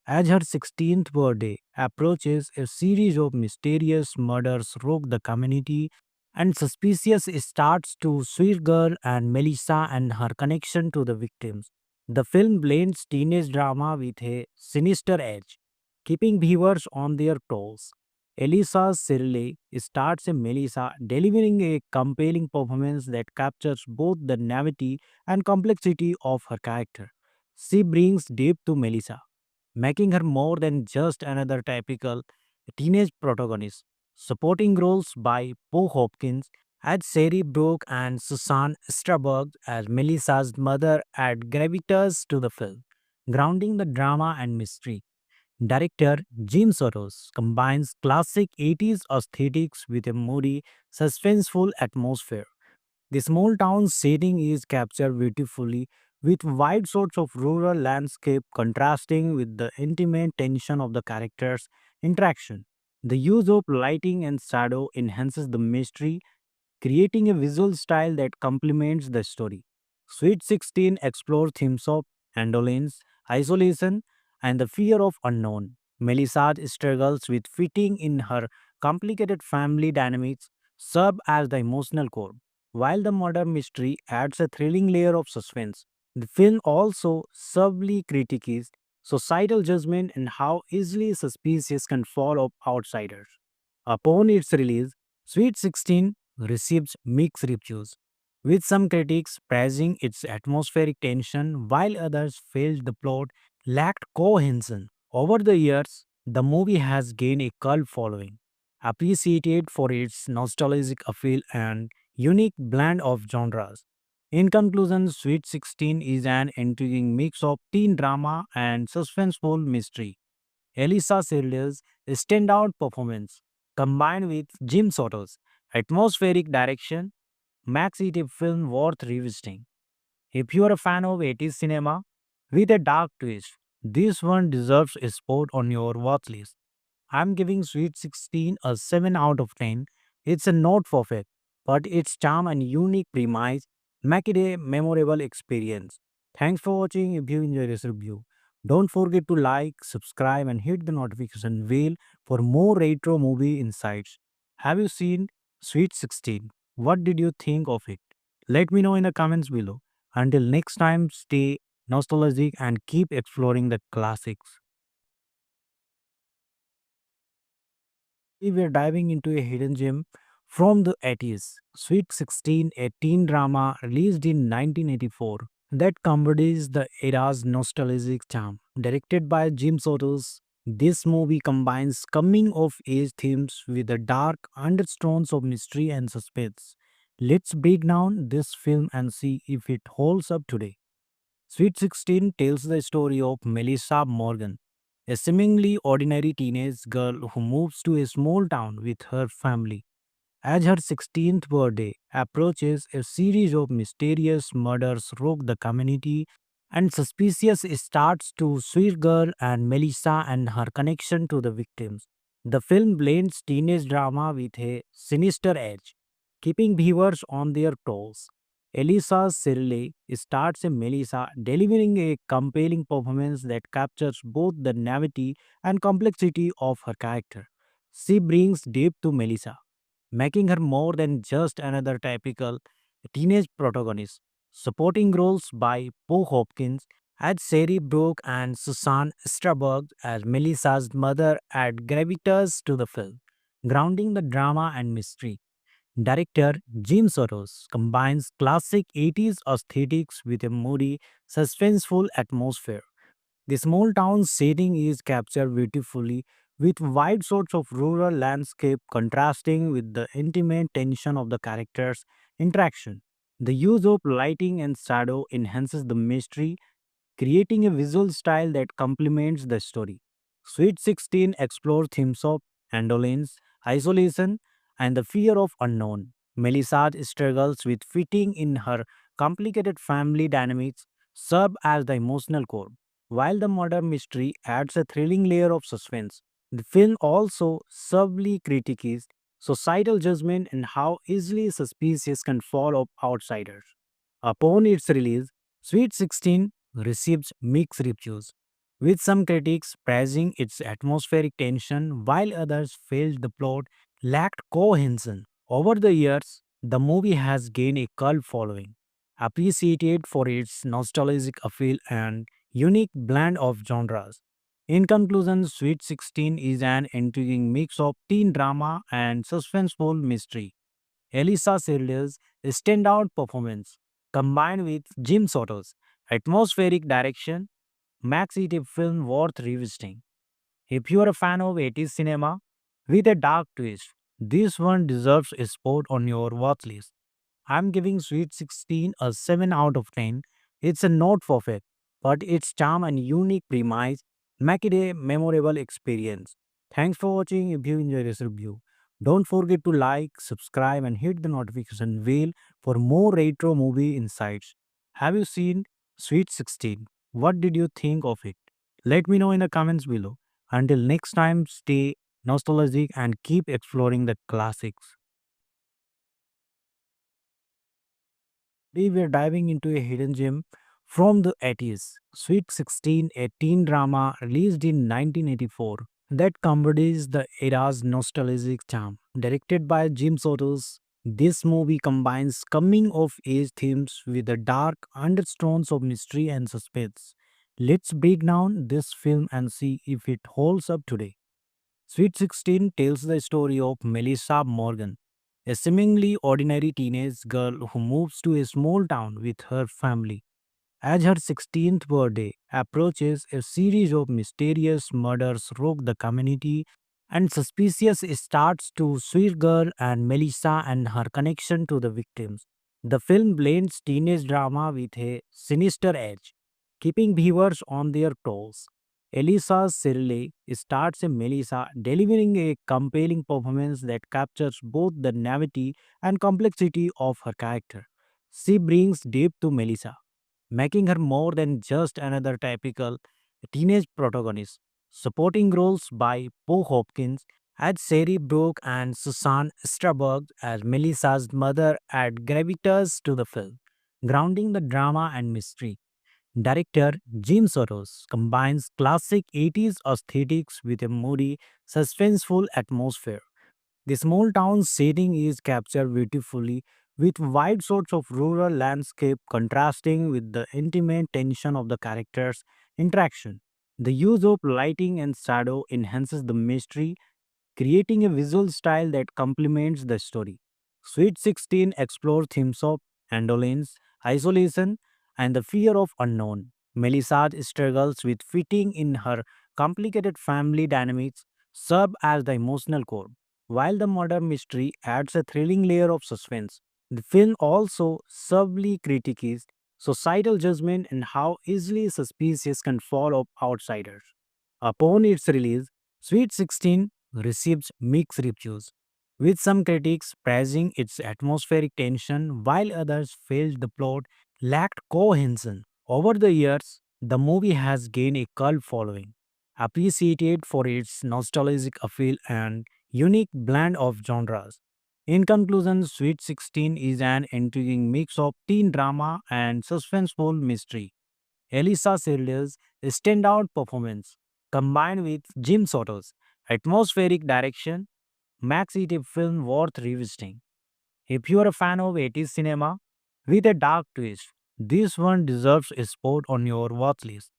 As her 16th birthday approaches, a series of mysterious murders rock the community, and suspicious starts to Sweet Girl and Melissa and her connection to the victims. The film blends teenage drama with a sinister edge, keeping viewers on their toes. Elisa Sirley starts a Melissa, delivering a compelling performance that captures both the naivety and complexity of her character. She brings depth to Melissa, making her more than just another typical teenage protagonist. Supporting roles by Poe Hopkins as Sherry Brooke and Susan Strasberg as Melissa's mother add gravitas to the film, grounding the drama and mystery. Director Jim Soros combines classic 80s aesthetics with a moody, suspenseful atmosphere. The small town setting is captured beautifully with wide shots of rural landscape contrasting with the intimate tension of the characters' interaction. The use of lighting and shadow enhances the mystery, creating a visual style that complements the story. Sweet 16 explores themes of indolence, isolation, and the fear of unknown. Melissa's struggles with fitting in her complicated family dynamics serve as the emotional core, while the murder mystery adds a thrilling layer of suspense. The film also subtly critiques societal judgment and how easily suspicious can fall of outsiders. Upon its release, Sweet 16 received mixed reviews, with some critics praising its atmospheric tension while others felt the plot lacked cohesion. Over the years, the movie has gained a cult following, appreciated for its nostalgic appeal and unique blend of genres. In conclusion, Sweet 16 is an intriguing mix of teen drama and suspenseful mystery. Elisa Sirle's standout performance, combined with Jim Soto's atmospheric direction, makes it a film worth revisiting. If you are a fan of 80s cinema with a dark twist, this one deserves a spot on your watch list. I'm giving Sweet 16 a 7 out of 10. It's a not perfect, but its charm and unique premise make it a memorable experience. Thanks for watching. If you enjoyed this review, don't forget to like, subscribe, and hit the notification bell for more retro movie insights. Have you seen Sweet 16? What did you think of it? Let me know in the comments below. Until next time, stay nostalgic and keep exploring the classics. We were diving into a hidden gem from the 80s, Sweet 16, a teen drama released in 1984 that embodies the era's nostalgic charm. Directed by Jim Sotos, this movie combines coming of age themes with the dark undertones of mystery and suspense. Let's break down this film and see if it holds up today. Sweet 16 tells the story of Melissa Morgan, a seemingly ordinary teenage girl who moves to a small town with her family. As her 16th birthday approaches, a series of mysterious murders rock the community, and suspicious starts to Sweet Girl and Melissa and her connection to the victims. The film blends teenage drama with a sinister edge, keeping viewers on their toes. Elisa Sirley starts a Melissa, delivering a compelling performance that captures both the naivety and complexity of her character. She brings depth to Melissa, making her more than just another typical teenage protagonist. Supporting roles by Poe Hopkins as Sherry Brooke and Susan Strasberg as Melissa's mother add gravitas to the film, grounding the drama and mystery. Director Jim Soros combines classic 80s aesthetics with a moody, suspenseful atmosphere. The small town setting is captured beautifully with wide shots of rural landscape contrasting with the intimate tension of the characters' interaction. The use of lighting and shadow enhances the mystery, creating a visual style that complements the story. Sweet 16 explores themes of indolence, isolation, and the fear of unknown. Melissa struggles with fitting in her complicated family dynamics serve as the emotional core, while the murder mystery adds a thrilling layer of suspense. The film also subtly critiques societal judgment and how easily suspicious can fall of outsiders. Upon its release, Sweet 16 received mixed reviews, with some critics praising its atmospheric tension while others felt the plot lacked cohesion. Over the years, the movie has gained a cult following, appreciated for its nostalgic appeal and unique blend of genres. In conclusion, Sweet 16 is an intriguing mix of teen drama and suspenseful mystery. Elisa Sirle's standout performance, combined with Jim Soto's atmospheric direction, makes it a film worth revisiting. If you are a fan of 80s cinema with a dark twist, this one deserves a spot on your watch list. I'm giving Sweet 16 a 7 out of 10. It's a not perfect, but its charm and unique premise make it a memorable experience. Thanks for watching. If you enjoyed this review, don't forget to like, subscribe, and hit the notification bell for more retro movie insights. Have you seen Sweet 16? What did you think of it? Let me know in the comments below. Until next time, stay nostalgic and keep exploring the classics. Today we are diving into a hidden gem from the 80s, Sweet 16, a teen drama released in 1984 that embodies the era's nostalgic charm. Directed by Jim Sotos, this movie combines coming of age themes with the dark undertones of mystery and suspense. Let's break down this film and see if it holds up today. Sweet 16 tells the story of Melissa Morgan, a seemingly ordinary teenage girl who moves to a small town with her family. As her 16th birthday approaches, a series of mysterious murders rock the community, and suspicious starts to Sweet Girl and Melissa and her connection to the victims. The film blends teenage drama with a sinister edge, keeping viewers on their toes. Elisa Sirle starts as Melissa, delivering a compelling performance that captures both the naivety and complexity of her character. She brings depth to Melissa, making her more than just another typical teenage protagonist. Supporting roles by Poe Hopkins as Sherry Brooke and Susan Strasberg as Melissa's mother add gravitas to the film, grounding the drama and mystery. Director Jim Soros combines classic 80s aesthetics with a moody, suspenseful atmosphere. The small town setting is captured beautifully with wide shots of rural landscape contrasting with the intimate tension of the characters' interaction. The use of lighting and shadow enhances the mystery, creating a visual style that complements the story. Sweet 16 explores themes of indolence, isolation, and the fear of unknown. Melissa struggles with fitting in her complicated family dynamics serve as the emotional core, while the murder mystery adds a thrilling layer of suspense. The film also subtly critiques societal judgment and how easily suspicious can fall of outsiders. Upon its release, Sweet 16 received mixed reviews, with some critics praising its atmospheric tension while others felt the plot lacked cohesion. Over the years, the movie has gained a cult following, appreciated for its nostalgic appeal and unique blend of genres. In conclusion, Sweet 16 is an intriguing mix of teen drama and suspenseful mystery. Elisa Sirle's standout performance, combined with Jim Soto's atmospheric direction, makes it a film worth revisiting. If you are a fan of 80s cinema with a dark twist, this one deserves a spot on your watch list.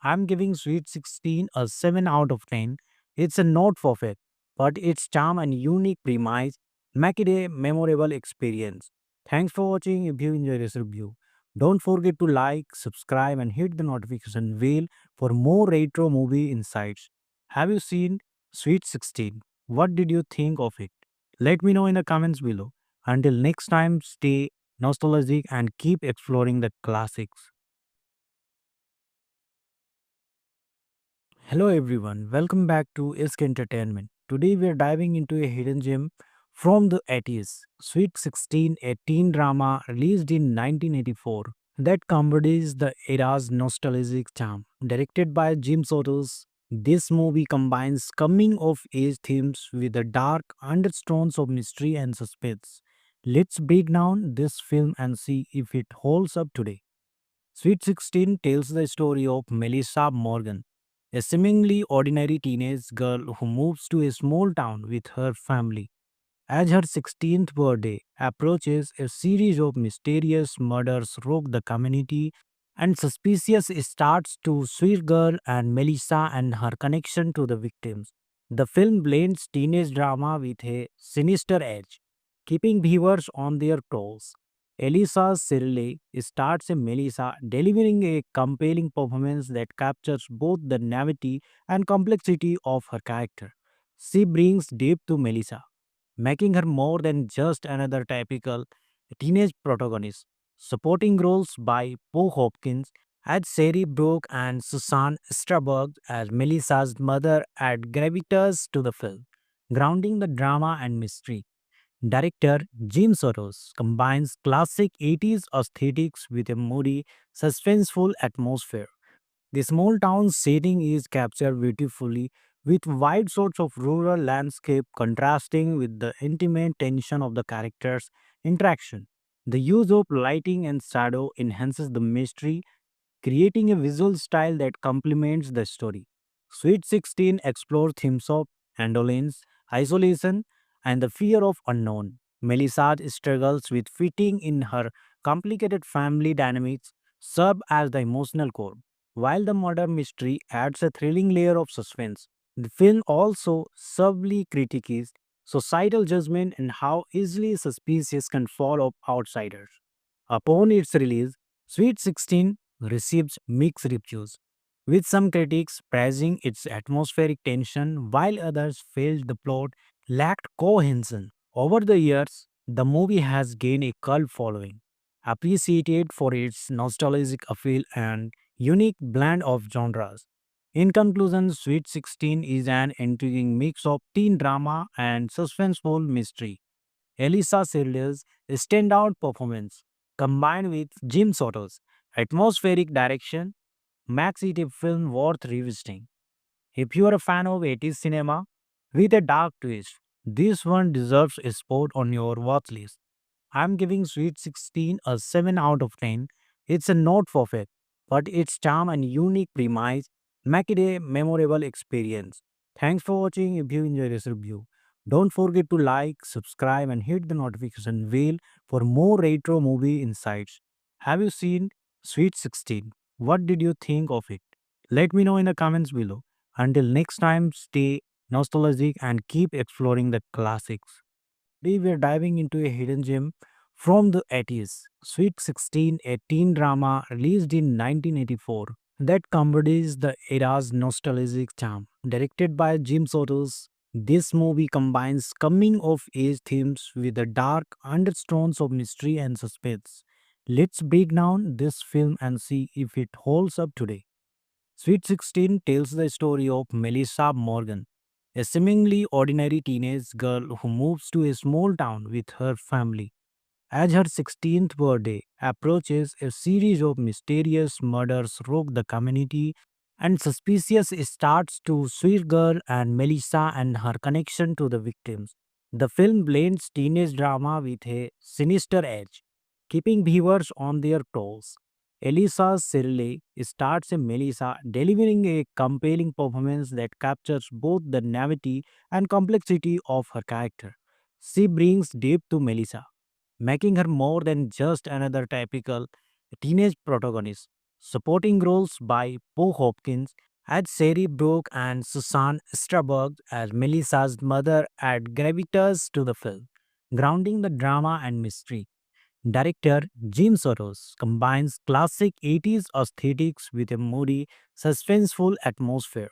I'm giving Sweet 16 a 7 out of 10. It's a not perfect, but its charm and unique premise make it a memorable experience. Thanks for watching. If you enjoyed this review, don't forget to like, subscribe, and hit the notification bell for more retro movie insights. Have you seen Sweet 16? What did you think of it? Let me know in the comments below. Until next time, stay nostalgic and keep exploring the classics. Hello everyone, welcome back to Isk Entertainment. Today we are diving into a hidden gem from the 80s, Sweet 16, a teen drama released in 1984 that embodies the era's nostalgic charm. Directed by Jim Sotos, this movie combines coming of age themes with the dark undertones of mystery and suspense. Let's break down this film and see if it holds up today. Sweet 16 tells the story of Melissa Morgan, a seemingly ordinary teenage girl who moves to a small town with her family. As her 16th birthday approaches, a series of mysterious murders rock the community, and suspicious starts to Sweet Girl and Melissa and her connection to the victims. The film blends teenage drama with a sinister edge, keeping viewers on their toes. Elisa Shirley starts as Melissa, delivering a compelling performance that captures both the naivety and complexity of her character. She brings depth to Melissa, making her more than just another typical teenage protagonist. Supporting roles by Poe Hopkins as Sherry Brooke and Susan Strasberg as Melissa's mother add gravitas to the film, grounding the drama and mystery. Director Jim Soros combines classic 80s aesthetics with a moody, suspenseful atmosphere. The small town setting is captured beautifully with wide shots of rural landscape contrasting with the intimate tension of the characters' interaction. The use of lighting and shadow enhances the mystery, creating a visual style that complements the story. Sweet 16 explores themes of indolence, isolation, and the fear of unknown. Melissa struggles with fitting in her complicated family dynamics serve as the emotional core, while the murder mystery adds a thrilling layer of suspense. The film also subtly critiques societal judgment and how easily suspicious can fall of outsiders. Upon its release, Sweet 16 received mixed reviews, with some critics praising its atmospheric tension while others felt the plot lacked cohesion. Over the years, the movie has gained a cult following, appreciated for its nostalgic appeal and unique blend of genres. In conclusion, Sweet 16 is an intriguing mix of teen drama and suspenseful mystery. Elisa Silda's standout performance, combined with Jim Soto's atmospheric direction, makes it a film worth revisiting. If you are a fan of 80s cinema with a dark twist, this one deserves a spot on your watch list. I'm giving Sweet 16 a 7 out of 10. It's a not perfect, but its charm and unique premise make it a memorable experience. Thanks for watching. If you enjoyed this review, don't forget to like, subscribe, and hit the notification bell for more retro movie insights. Have you seen Sweet 16? What did you think of it? Let me know in the comments below. Until next time, stay nostalgic and keep exploring the classics. Today we are diving into a hidden gem from the 80s, Sweet 16, a teen drama released in 1984 that embodies the era's nostalgic charm. Directed by Jim Sotos, this movie combines coming of age themes with the dark undertones of mystery and suspense. Let's break down this film and see if it holds up today. Sweet 16 tells the story of Melissa Morgan, a seemingly ordinary teenage girl who moves to a small town with her family. As her 16th birthday approaches, a series of mysterious murders rock the community, and suspicious starts to Sweet Girl and Melissa and her connection to the victims. The film blends teenage drama with a sinister edge, keeping viewers on their toes. Elisa Shirley starts as Melissa, delivering a compelling performance that captures both the naivety and complexity of her character. She brings depth to Melissa, making her more than just another typical teenage protagonist. Supporting roles by Poe Hopkins As Sari Brooke and Susan Strasberg as Melissa's mother add gravitas to the film, grounding the drama and mystery. Director Jim Soros combines classic 80s aesthetics with a moody, suspenseful atmosphere.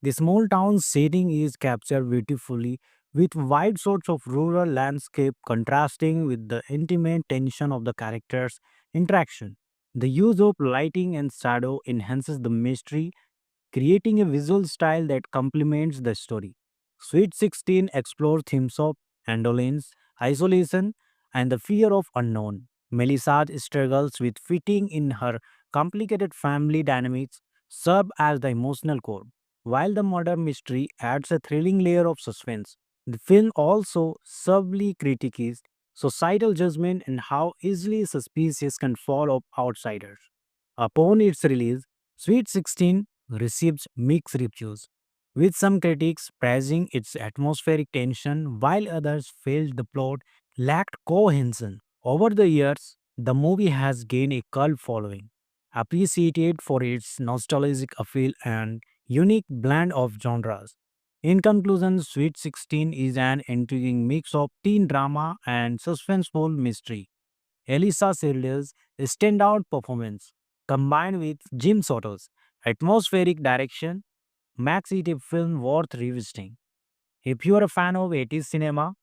The small town setting is captured beautifully with wide shots of rural landscape contrasting with the intimate tension of the characters' interaction. The use of lighting and shadow enhances the mystery, creating a visual style that complements the story. Sweet 16 explores themes of indolence, isolation, and the fear of unknown. Melissa struggles with fitting in her complicated family dynamics serve as the emotional core, while the murder mystery adds a thrilling layer of suspense. The film also subtly critiques societal judgment and how easily suspicious can fall of outsiders. Upon its release, Sweet 16 received mixed reviews, with some critics praising its atmospheric tension while others felt the plot lacked cohesion. Over the years, the movie has gained a cult following, appreciated for its nostalgic appeal and unique blend of genres. In conclusion, Sweet 16 is an intriguing mix of teen drama and suspenseful mystery. Elisa Sirle's standout performance, combined with Jim Soto's atmospheric direction, makes it a film worth revisiting. If you are a fan of 80s cinema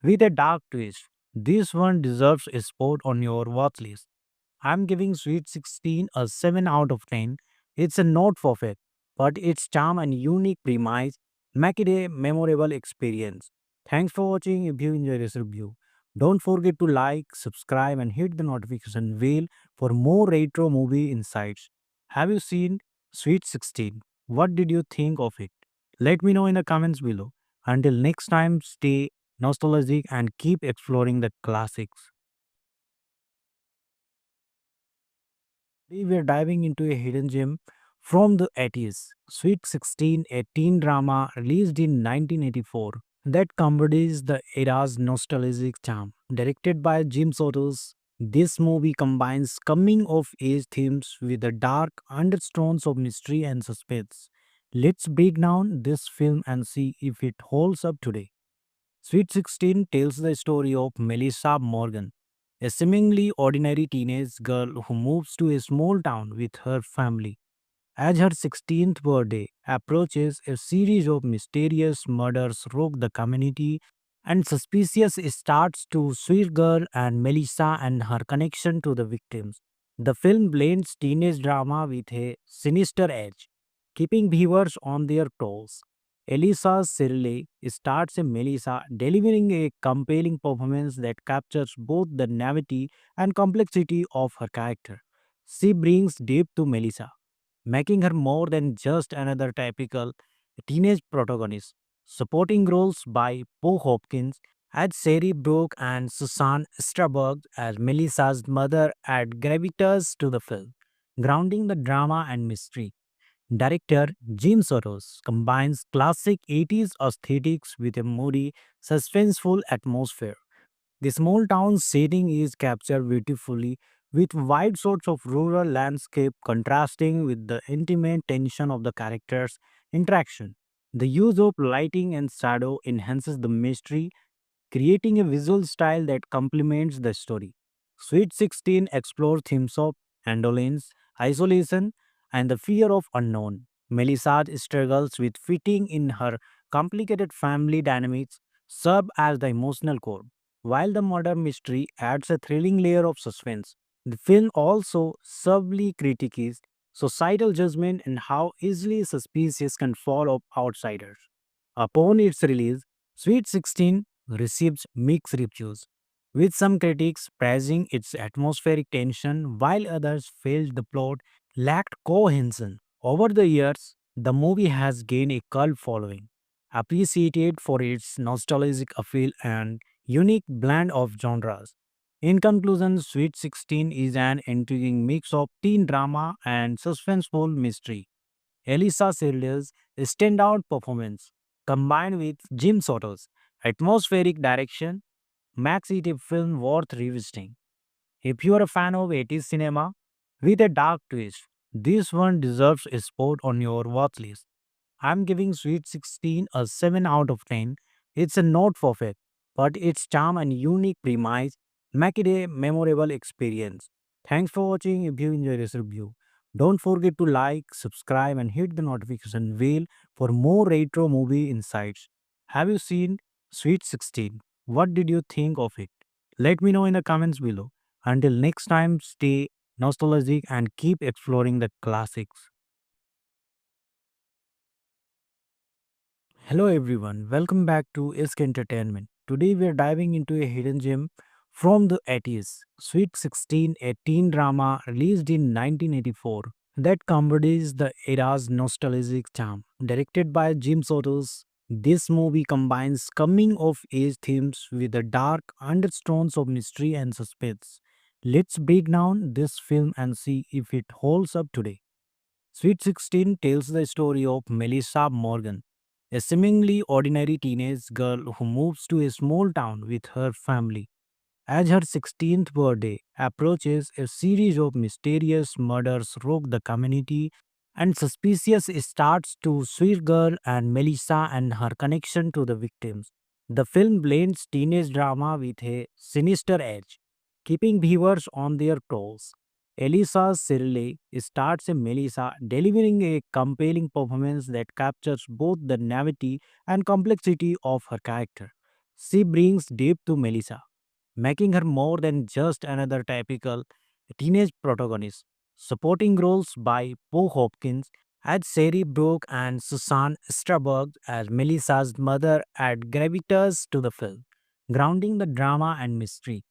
with a dark twist, this one deserves a spot on your watch list. I'm giving Sweet 16 a 7 out of 10. It's a not perfect, but its charm and unique premise make it a memorable experience. Thanks for watching. If you enjoyed this review, don't forget to like, subscribe, and hit the notification bell for more retro movie insights. Have you seen Sweet 16? What did you think of it? Let me know in the comments below. Until next time, stay nostalgic and keep exploring the classics. Today we are diving into a hidden gem from the 80s, Sweet 16, a teen drama released in 1984 that embodies the era's nostalgic charm. Directed by Jim Sotos, this movie combines coming of age themes with the dark undertones of mystery and suspense. Let's break down this film and see if it holds up today. Sweet 16 tells the story of Melissa Morgan, a seemingly ordinary teenage girl who moves to a small town with her family. As her 16th birthday approaches, a series of mysterious murders rock the community, and suspicious starts to Sweet Girl and Melissa and her connection to the victims. The film blends teenage drama with a sinister edge, keeping viewers on their toes. Elisa Sirle starts as Melissa, delivering a compelling performance that captures both the naivety and complexity of her character. She brings depth to Melissa, making her more than just another typical teenage protagonist. Supporting roles by Poe Hopkins as Sari Brooke and Susan Strasberg as Melissa's mother add gravitas to the film, grounding the drama and mystery. Director Jim Soros combines classic 80s aesthetics with a moody, suspenseful atmosphere. The small town setting is captured beautifully with wide shots of rural landscape contrasting with the intimate tension of the characters' interaction. The use of lighting and shadow enhances the mystery, creating a visual style that complements the story. Sweet 16 explores themes of indolence, isolation, and the fear of unknown. Melissa struggles with fitting in her complicated family dynamics serve as the emotional core, while the murder mystery adds a thrilling layer of suspense. The film also subtly critiques societal judgment and how easily suspicious can fall of outsiders. Upon its release, Sweet 16 received mixed reviews, with some critics praising its atmospheric tension while others felt the plot lacked cohesion. Over the years, the movie has gained a cult following, appreciated for its nostalgic appeal and unique blend of genres. In conclusion, Sweet 16 is an intriguing mix of teen drama and suspenseful mystery. Elisa Sirle's standout performance, combined with Jim Soto's atmospheric direction, makes it a film worth revisiting. If you are a fan of 80s cinema with a dark twist, This one deserves a spot on your watch list. I'm giving Sweet 16 a 7 out of 10. It's a not perfect, but its charm and unique premise make it a memorable experience. Thanks for watching. If you enjoyed this review, don't forget to like, subscribe, and hit the notification bell for more retro movie insights. Have you seen Sweet 16? What did you think of it? Let me know in the comments below. Until next time, stay nostalgic and keep exploring the classics. Hello everyone, welcome back to Isk Entertainment. Today we are diving into a hidden gem from the 80s, Sweet 16, a teen drama released in 1984 that embodies the era's nostalgic charm. Directed by Jim Sotos, this movie combines coming of age themes with the dark undertones of mystery and suspense. Let's break down this film and see if it holds up today. Sweet 16 tells the story of Melissa Morgan, a seemingly ordinary teenage girl who moves to a small town with her family. As her 16th birthday approaches, a series of mysterious murders rock the community, and suspicious starts to Sweet Girl and Melissa and her connection to the victims. The film blends teenage drama with a sinister edge, keeping viewers on their toes. Elisa Sirley starts as Melissa, delivering a compelling performance that captures both the naivety and complexity of her character. She brings depth to Melissa, making her more than just another typical teenage protagonist. Supporting roles by Poe Hopkins as Sherry Brooke and Susan Strasberg as Melissa's mother add gravitas to the film, grounding the drama and mystery.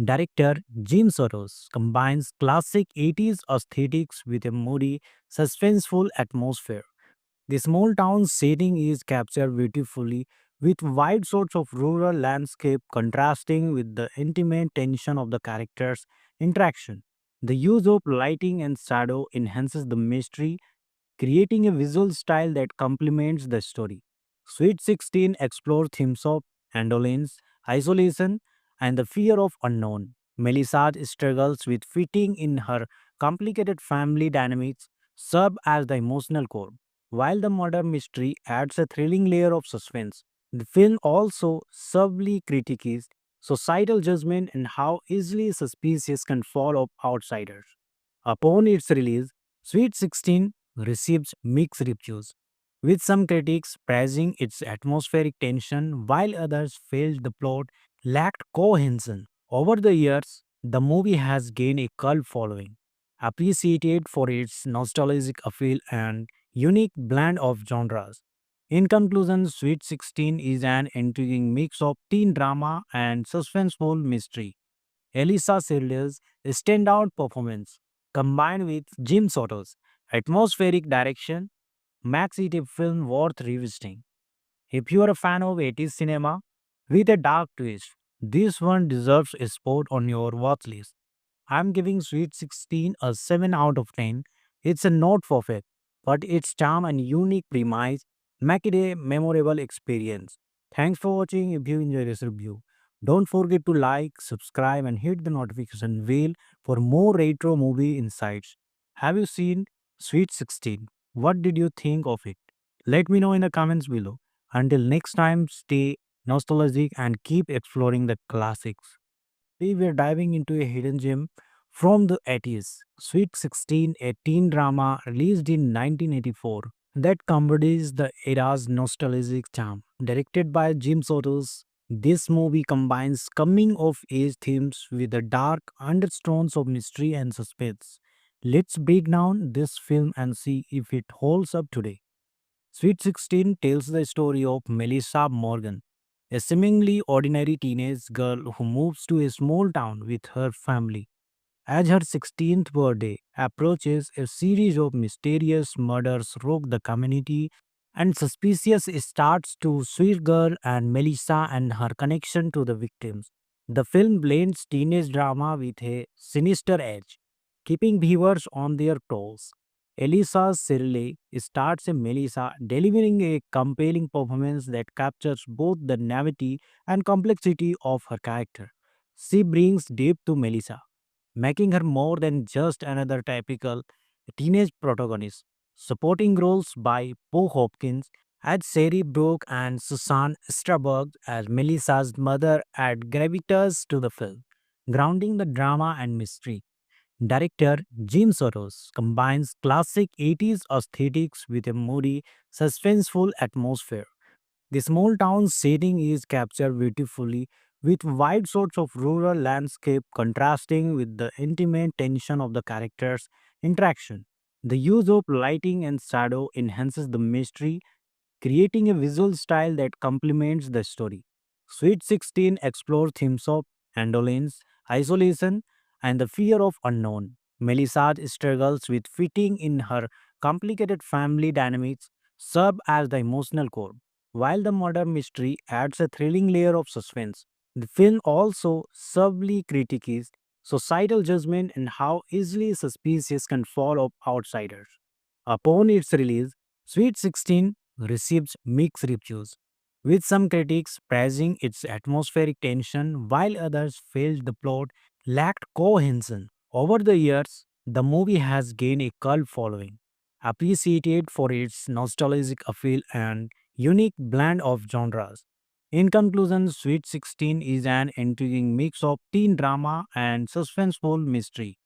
Director Jim Soros combines classic 80s aesthetics with a moody, suspenseful atmosphere. The small town setting is captured beautifully with wide shots of rural landscape contrasting with the intimate tension of the characters' interaction. The use of lighting and shadow enhances the mystery, creating a visual style that complements the story. Sweet 16 explores themes of indolence, isolation, and the fear of unknown. Melissa struggles with fitting in her complicated family dynamics serve as the emotional core, while the murder mystery adds a thrilling layer of suspense. The film also subtly critiques societal judgment and how easily suspicious can fall of outsiders. Upon its release, Sweet 16 received mixed reviews, with some critics praising its atmospheric tension while others felt the plot lacked cohesion. Over the years, the movie has gained a cult following, appreciated for its nostalgic appeal and unique blend of genres. In conclusion, Sweet 16 is an intriguing mix of teen drama and suspenseful mystery. Elisa Sirle's standout performance, combined with Jim Soto's atmospheric direction, makes it a film worth revisiting. If you are a fan of 80s cinema with a dark twist, this one deserves a spot on your watch list. I'm giving Sweet 16 a 7 out of 10. It's a not perfect, but its charm and unique premise make it a memorable experience. Thanks for watching. If you enjoyed this review, don't forget to like, subscribe, and hit the notification bell for more retro movie insights. Have you seen Sweet 16? What did you think of it? Let me know in the comments below. Until next time, stay nostalgic and keep exploring the classics. Today we are diving into a hidden gem from the 80s, Sweet 16, a teen drama released in 1984 that embodies the era's nostalgic charm. Directed by Jim Sotos, this movie combines coming of age themes with the dark undertones of mystery and suspense. Let's break down this film and see if it holds up today. Sweet 16 tells the story of Melissa Morgan, a seemingly ordinary teenage girl who moves to a small town with her family. As her 16th birthday approaches, a series of mysterious murders rock the community, and suspicious starts to Sweet Girl and Melissa and her connection to the victims. The film blends teenage drama with a sinister edge, keeping viewers on their toes. Elisa Sirley starts as Melissa, delivering a compelling performance that captures both the naivety and complexity of her character. She brings depth to Melissa, making her more than just another typical teenage protagonists. Supporting roles by Bo Hopkins as Sherry Brooke and Susan Strasberg as Melissa's mother add gravitas to the film, grounding the drama and mystery. Director Jim Soros combines classic 80s aesthetics with a moody, suspenseful atmosphere. The small town setting is captured beautifully with wide shots of rural landscape contrasting with the intimate tension of the characters' interaction. The use of lighting and shadow enhances the mystery, creating a visual style that complements the story. Sweet 16 explores themes of indolence, isolation, and the fear of unknown. Melissa's struggles with fitting in her complicated family dynamics serve as the emotional core, while the murder mystery adds a thrilling layer of suspense. The film also subtly critiques societal judgment and how easily suspicious can fall of outsiders. Upon its release, Sweet 16 received mixed reviews, with some critics praising its atmospheric tension while others felt the plot lacked cohesion. Over the years, the movie has gained a cult following, appreciated for its nostalgic appeal and unique blend of genres. In conclusion, Sweet 16 is an intriguing mix of teen drama and suspenseful mystery.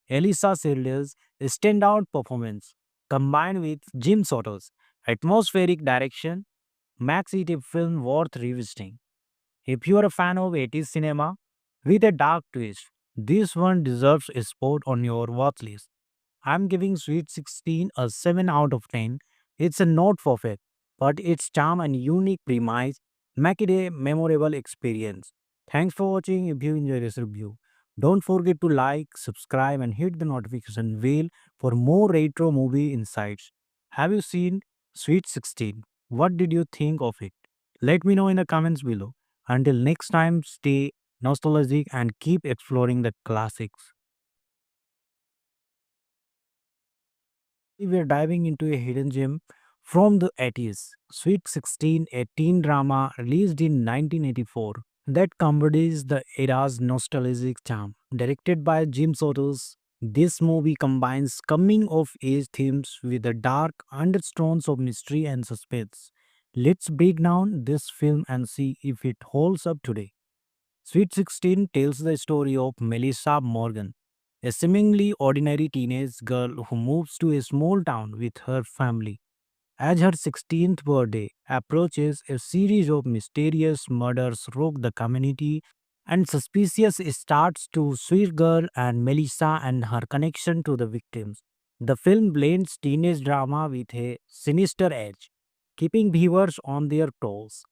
Elisa Sirle's standout performance, combined with Jim Soto's atmospheric direction, makes it a film worth revisiting. If you are a fan of 80s cinema with a dark twist, this one deserves a spot on your watch list. I'm giving Sweet 16 a 7 out of 10. It's a not perfect, but its charm and unique premise make it a memorable experience. Thanks for watching. If you enjoyed this review, don't forget to like, subscribe, and hit the notification bell for more retro movie insights. Have you seen Sweet 16? What did you think of it? Let me know in the comments below. Until next time, stay nostalgic and keep exploring the classics. We're diving into a hidden gem from the 80s, Sweet 16, a teen drama released in 1984 that embodies the era's nostalgic charm. Directed by Jim Sotos, this movie combines coming of age themes with the dark undertones of mystery and suspense. Let's break down this film and see if it holds up today. Sweet 16 tells the story of Melissa Morgan, a seemingly ordinary teenage girl who moves to a small town with her family. As her 16th birthday approaches, a series of mysterious murders rock the community, and suspicious starts to Sweet Girl and Melissa and her connection to the victims. The film blends teenage drama with a sinister edge, keeping viewers on their toes.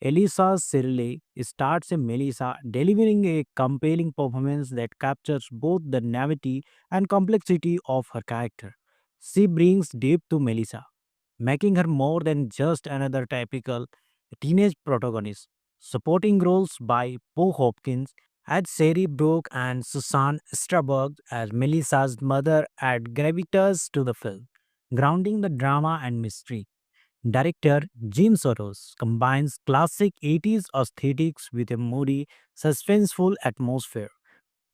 Elisa Sirle starts a Melissa, delivering a compelling performance that captures both the naivety and complexity of her character. She brings depth to Melissa, making her more than just another typical teenage protagonist. Supporting roles by Bo Hopkins as Sherry Brooke and Susan Strasberg as Melissa's mother add gravitas to the film, grounding the drama and mystery. Director Jim Soros combines classic 80s aesthetics with a moody, suspenseful atmosphere.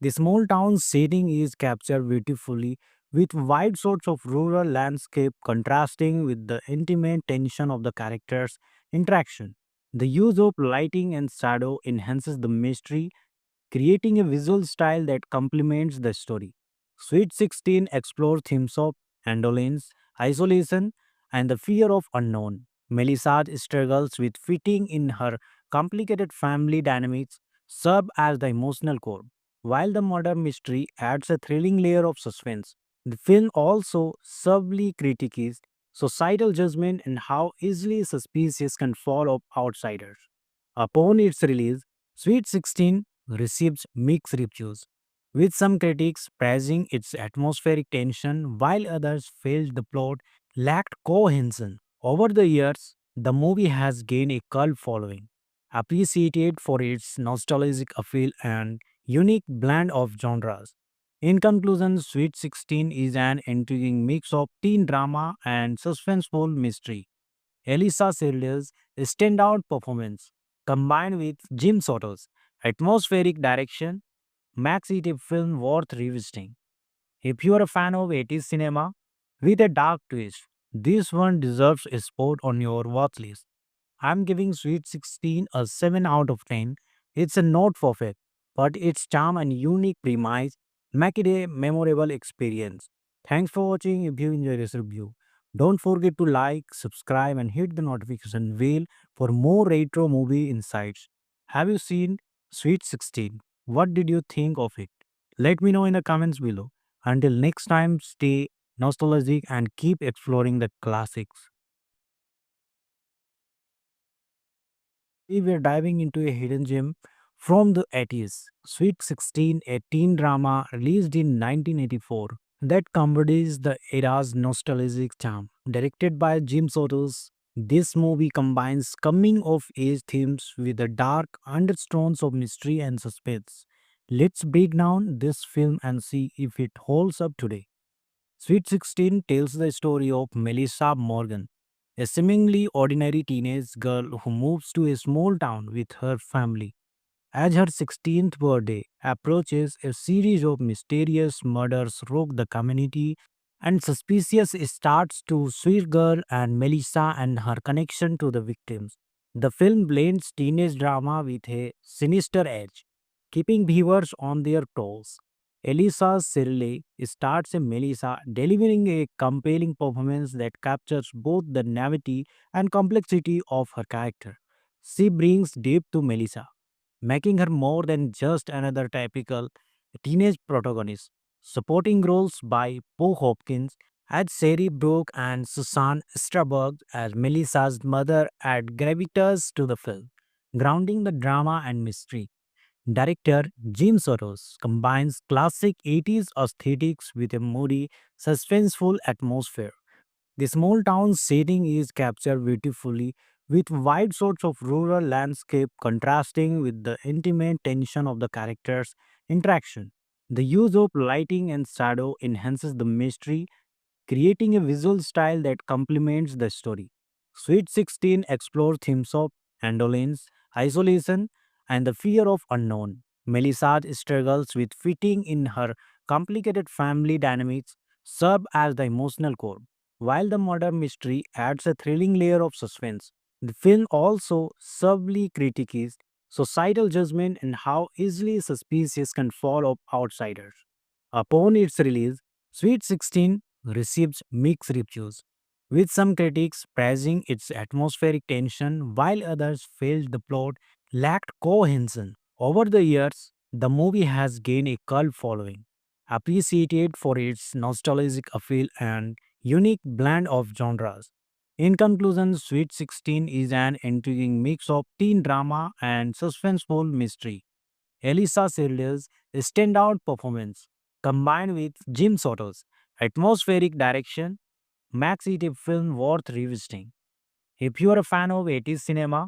The small town setting is captured beautifully with wide shots of rural landscape contrasting with the intimate tension of the characters' interaction. The use of lighting and shadow enhances the mystery, creating a visual style that complements the story. Sweet 16 explores themes of indolence, isolation, and the fear of unknown. Melissa's struggles with fitting in her complicated family dynamics serve as the emotional core, while the murder mystery adds a thrilling layer of suspense. The film also subtly critiques societal judgment and how easily suspicious can fall of outsiders. Upon its release, Sweet 16 received mixed reviews, with some critics praising its atmospheric tension while others felt the plot lacked cohesion. Over the years, the movie has gained a cult following, appreciated for its nostalgic appeal and unique blend of genres. In conclusion, Sweet 16 is an intriguing mix of teen drama and suspenseful mystery. Elisa Sirle's standout performance, combined with Jim Soto's atmospheric direction, makes it a film worth revisiting. If you are a fan of 80s cinema with a dark twist. This one deserves a spot on your watch list. I'm giving Sweet 16 a 7 out of 10. It's a not perfect, but its charm and unique premise make it a memorable experience. Thanks for watching. If you enjoyed this review, don't forget to like, subscribe, and hit the notification bell for more retro movie insights. Have you seen Sweet 16? What did you think of it? Let me know in the comments below. Until next time, stay nostalgic and keep exploring the classics. We were diving into a hidden gem from the 80s, Sweet 16, a teen drama released in 1984 that embodies the era's nostalgic charm. Directed by Jim Sotos, this movie combines coming of age themes with the dark undertones of mystery and suspense. Let's break down this film and see if it holds up today. Sweet 16 tells the story of Melissa Morgan, a seemingly ordinary teenage girl who moves to a small town with her family. As her 16th birthday approaches, a series of mysterious murders rock the community, and suspicious starts to Sweet Girl and Melissa and her connection to the victims. The film blends teenage drama with a sinister edge, keeping viewers on their toes. Elisa Shirley starts as Melissa, delivering a compelling performance that captures both the naivety and complexity of her character. She brings depth to Melissa, making her more than just another typical teenage protagonist. Supporting roles by Poe Hopkins as Sherry Brooke and Susan Strasberg as Melissa's mother add gravitas to the film, grounding the drama and mystery. Director Jim Soros combines classic 80s aesthetics with a moody, suspenseful atmosphere. The small town setting is captured beautifully with wide shots of rural landscape contrasting with the intimate tension of the characters' interaction. The use of lighting and shadow enhances the mystery, creating a visual style that complements the story. Sweet 16 explores themes of indolence, isolation, and the fear of unknown. Melissa struggles with fitting in her complicated family dynamics serve as the emotional core, while the murder mystery adds a thrilling layer of suspense. The film also subtly critiques societal judgment and how easily suspicious can fall of outsiders. Upon its release, Sweet 16 received mixed reviews, with some critics praising its atmospheric tension while others felt the plot lacked cohesion. Over the years, the movie has gained a cult following, appreciated for its nostalgic appeal and unique blend of genres. In conclusion, Sweet 16 is an intriguing mix of teen drama and suspenseful mystery. Elisa Silda's standout performance, combined with Jim Soto's atmospheric direction, makes it a film worth revisiting. If you are a fan of 80s cinema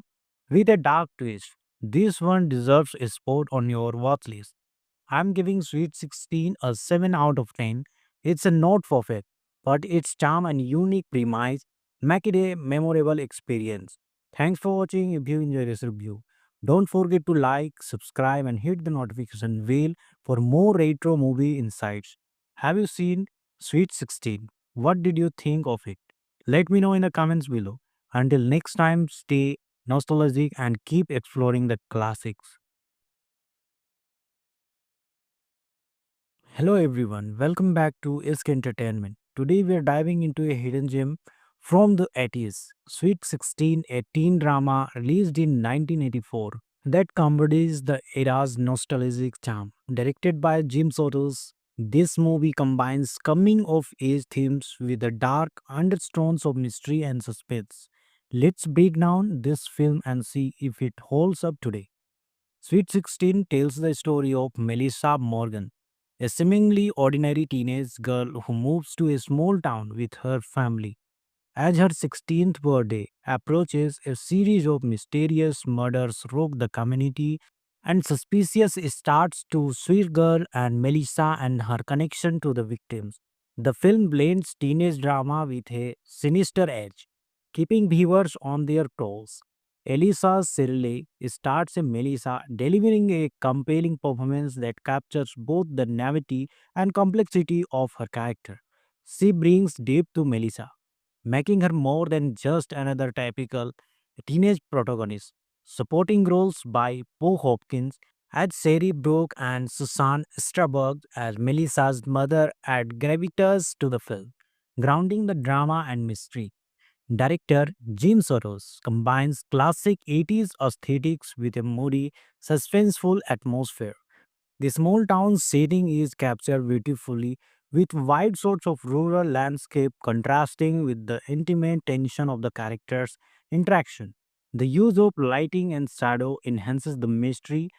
with a dark twist, this one deserves a spot on your watch list. I'm giving Sweet 16 a 7 out of 10. It's a not perfect, but its charm and unique premise make it a memorable experience. Thanks for watching. If you enjoyed this review, don't forget to like, subscribe, and hit the notification bell for more retro movie insights. Have you seen Sweet 16? What did you think of it? Let me know in the comments below. Until next time, stay nostalgic and keep exploring the classics. Hello everyone, welcome back to Isk Entertainment. Today we are diving into a hidden gem from the 80s, Sweet 16, a teen drama released in 1984 that embodies the era's nostalgic charm. Directed by Jim Sotos, this movie combines coming of age themes with the dark undertones of mystery and suspense. Let's break down this film and see if it holds up today. Sweet 16 tells the story of Melissa Morgan, a seemingly ordinary teenage girl who moves to a small town with her family. As her 16th birthday approaches, a series of mysterious murders rock the community, and suspicious starts to Sweet Girl and Melissa and her connection to the victims. The film blends teenage drama with a sinister edge, keeping viewers on their toes. Elisa Shirley starts as Melissa, delivering a compelling performance that captures both the naivety and complexity of her character. She brings depth to Melissa, making her more than just another typical teenage protagonist. Supporting roles by Poe Hopkins as Sherry Brooke and Susan Strasberg as Melissa's mother add gravitas to the film, grounding the drama and mystery. Director Jim Soros combines classic 80s aesthetics with a moody, suspenseful atmosphere. The small town setting is captured beautifully with wide shots of rural landscape contrasting with the intimate tension of the characters' interaction. The use of lighting and shadow enhances the mystery,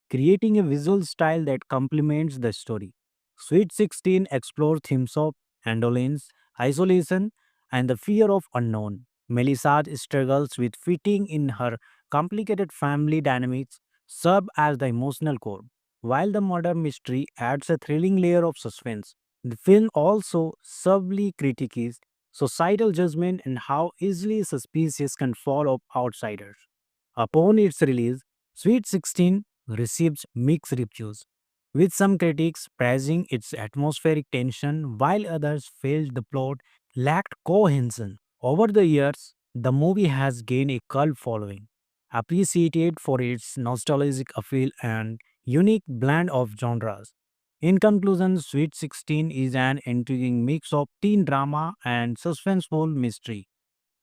creating a visual style that complements the story. Sweet 16 explores themes of indolence, isolation, and the fear of unknown. Melissa struggles with fitting in her complicated family dynamics serve as the emotional core, while the murder mystery adds a thrilling layer of suspense. The film also subtly critiques societal judgment and how easily suspicious can fall of outsiders. Upon its release, Sweet 16 received mixed reviews, with some critics praising its atmospheric tension while others felt the plot lacked cohesion. Over the years, the movie has gained a cult following, appreciated for its nostalgic appeal and unique blend of genres. In conclusion, Sweet 16 is an intriguing mix of teen drama and suspenseful mystery.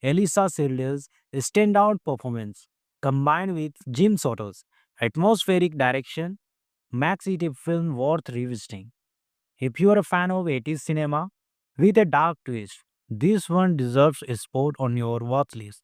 Elisa Silda's standout performance, combined with Jim Soto's atmospheric direction, makes it a film worth revisiting. If you are a fan of 80s cinema with a dark twist, this one deserves a spot on your watch list.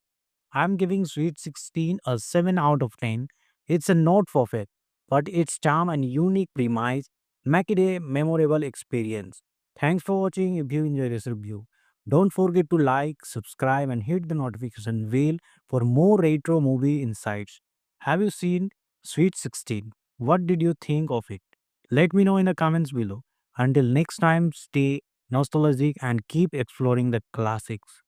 I'm giving Sweet 16 a 7 out of 10. It's a not perfect, but its charm and unique premise make it a memorable experience. Thanks for watching. If you enjoyed this review, don't forget to like, subscribe, and hit the notification bell for more retro movie insights. Have you seen Sweet 16? What did you think of it? Let me know in the comments below. Until next time, stay nostalgic and keep exploring the classics.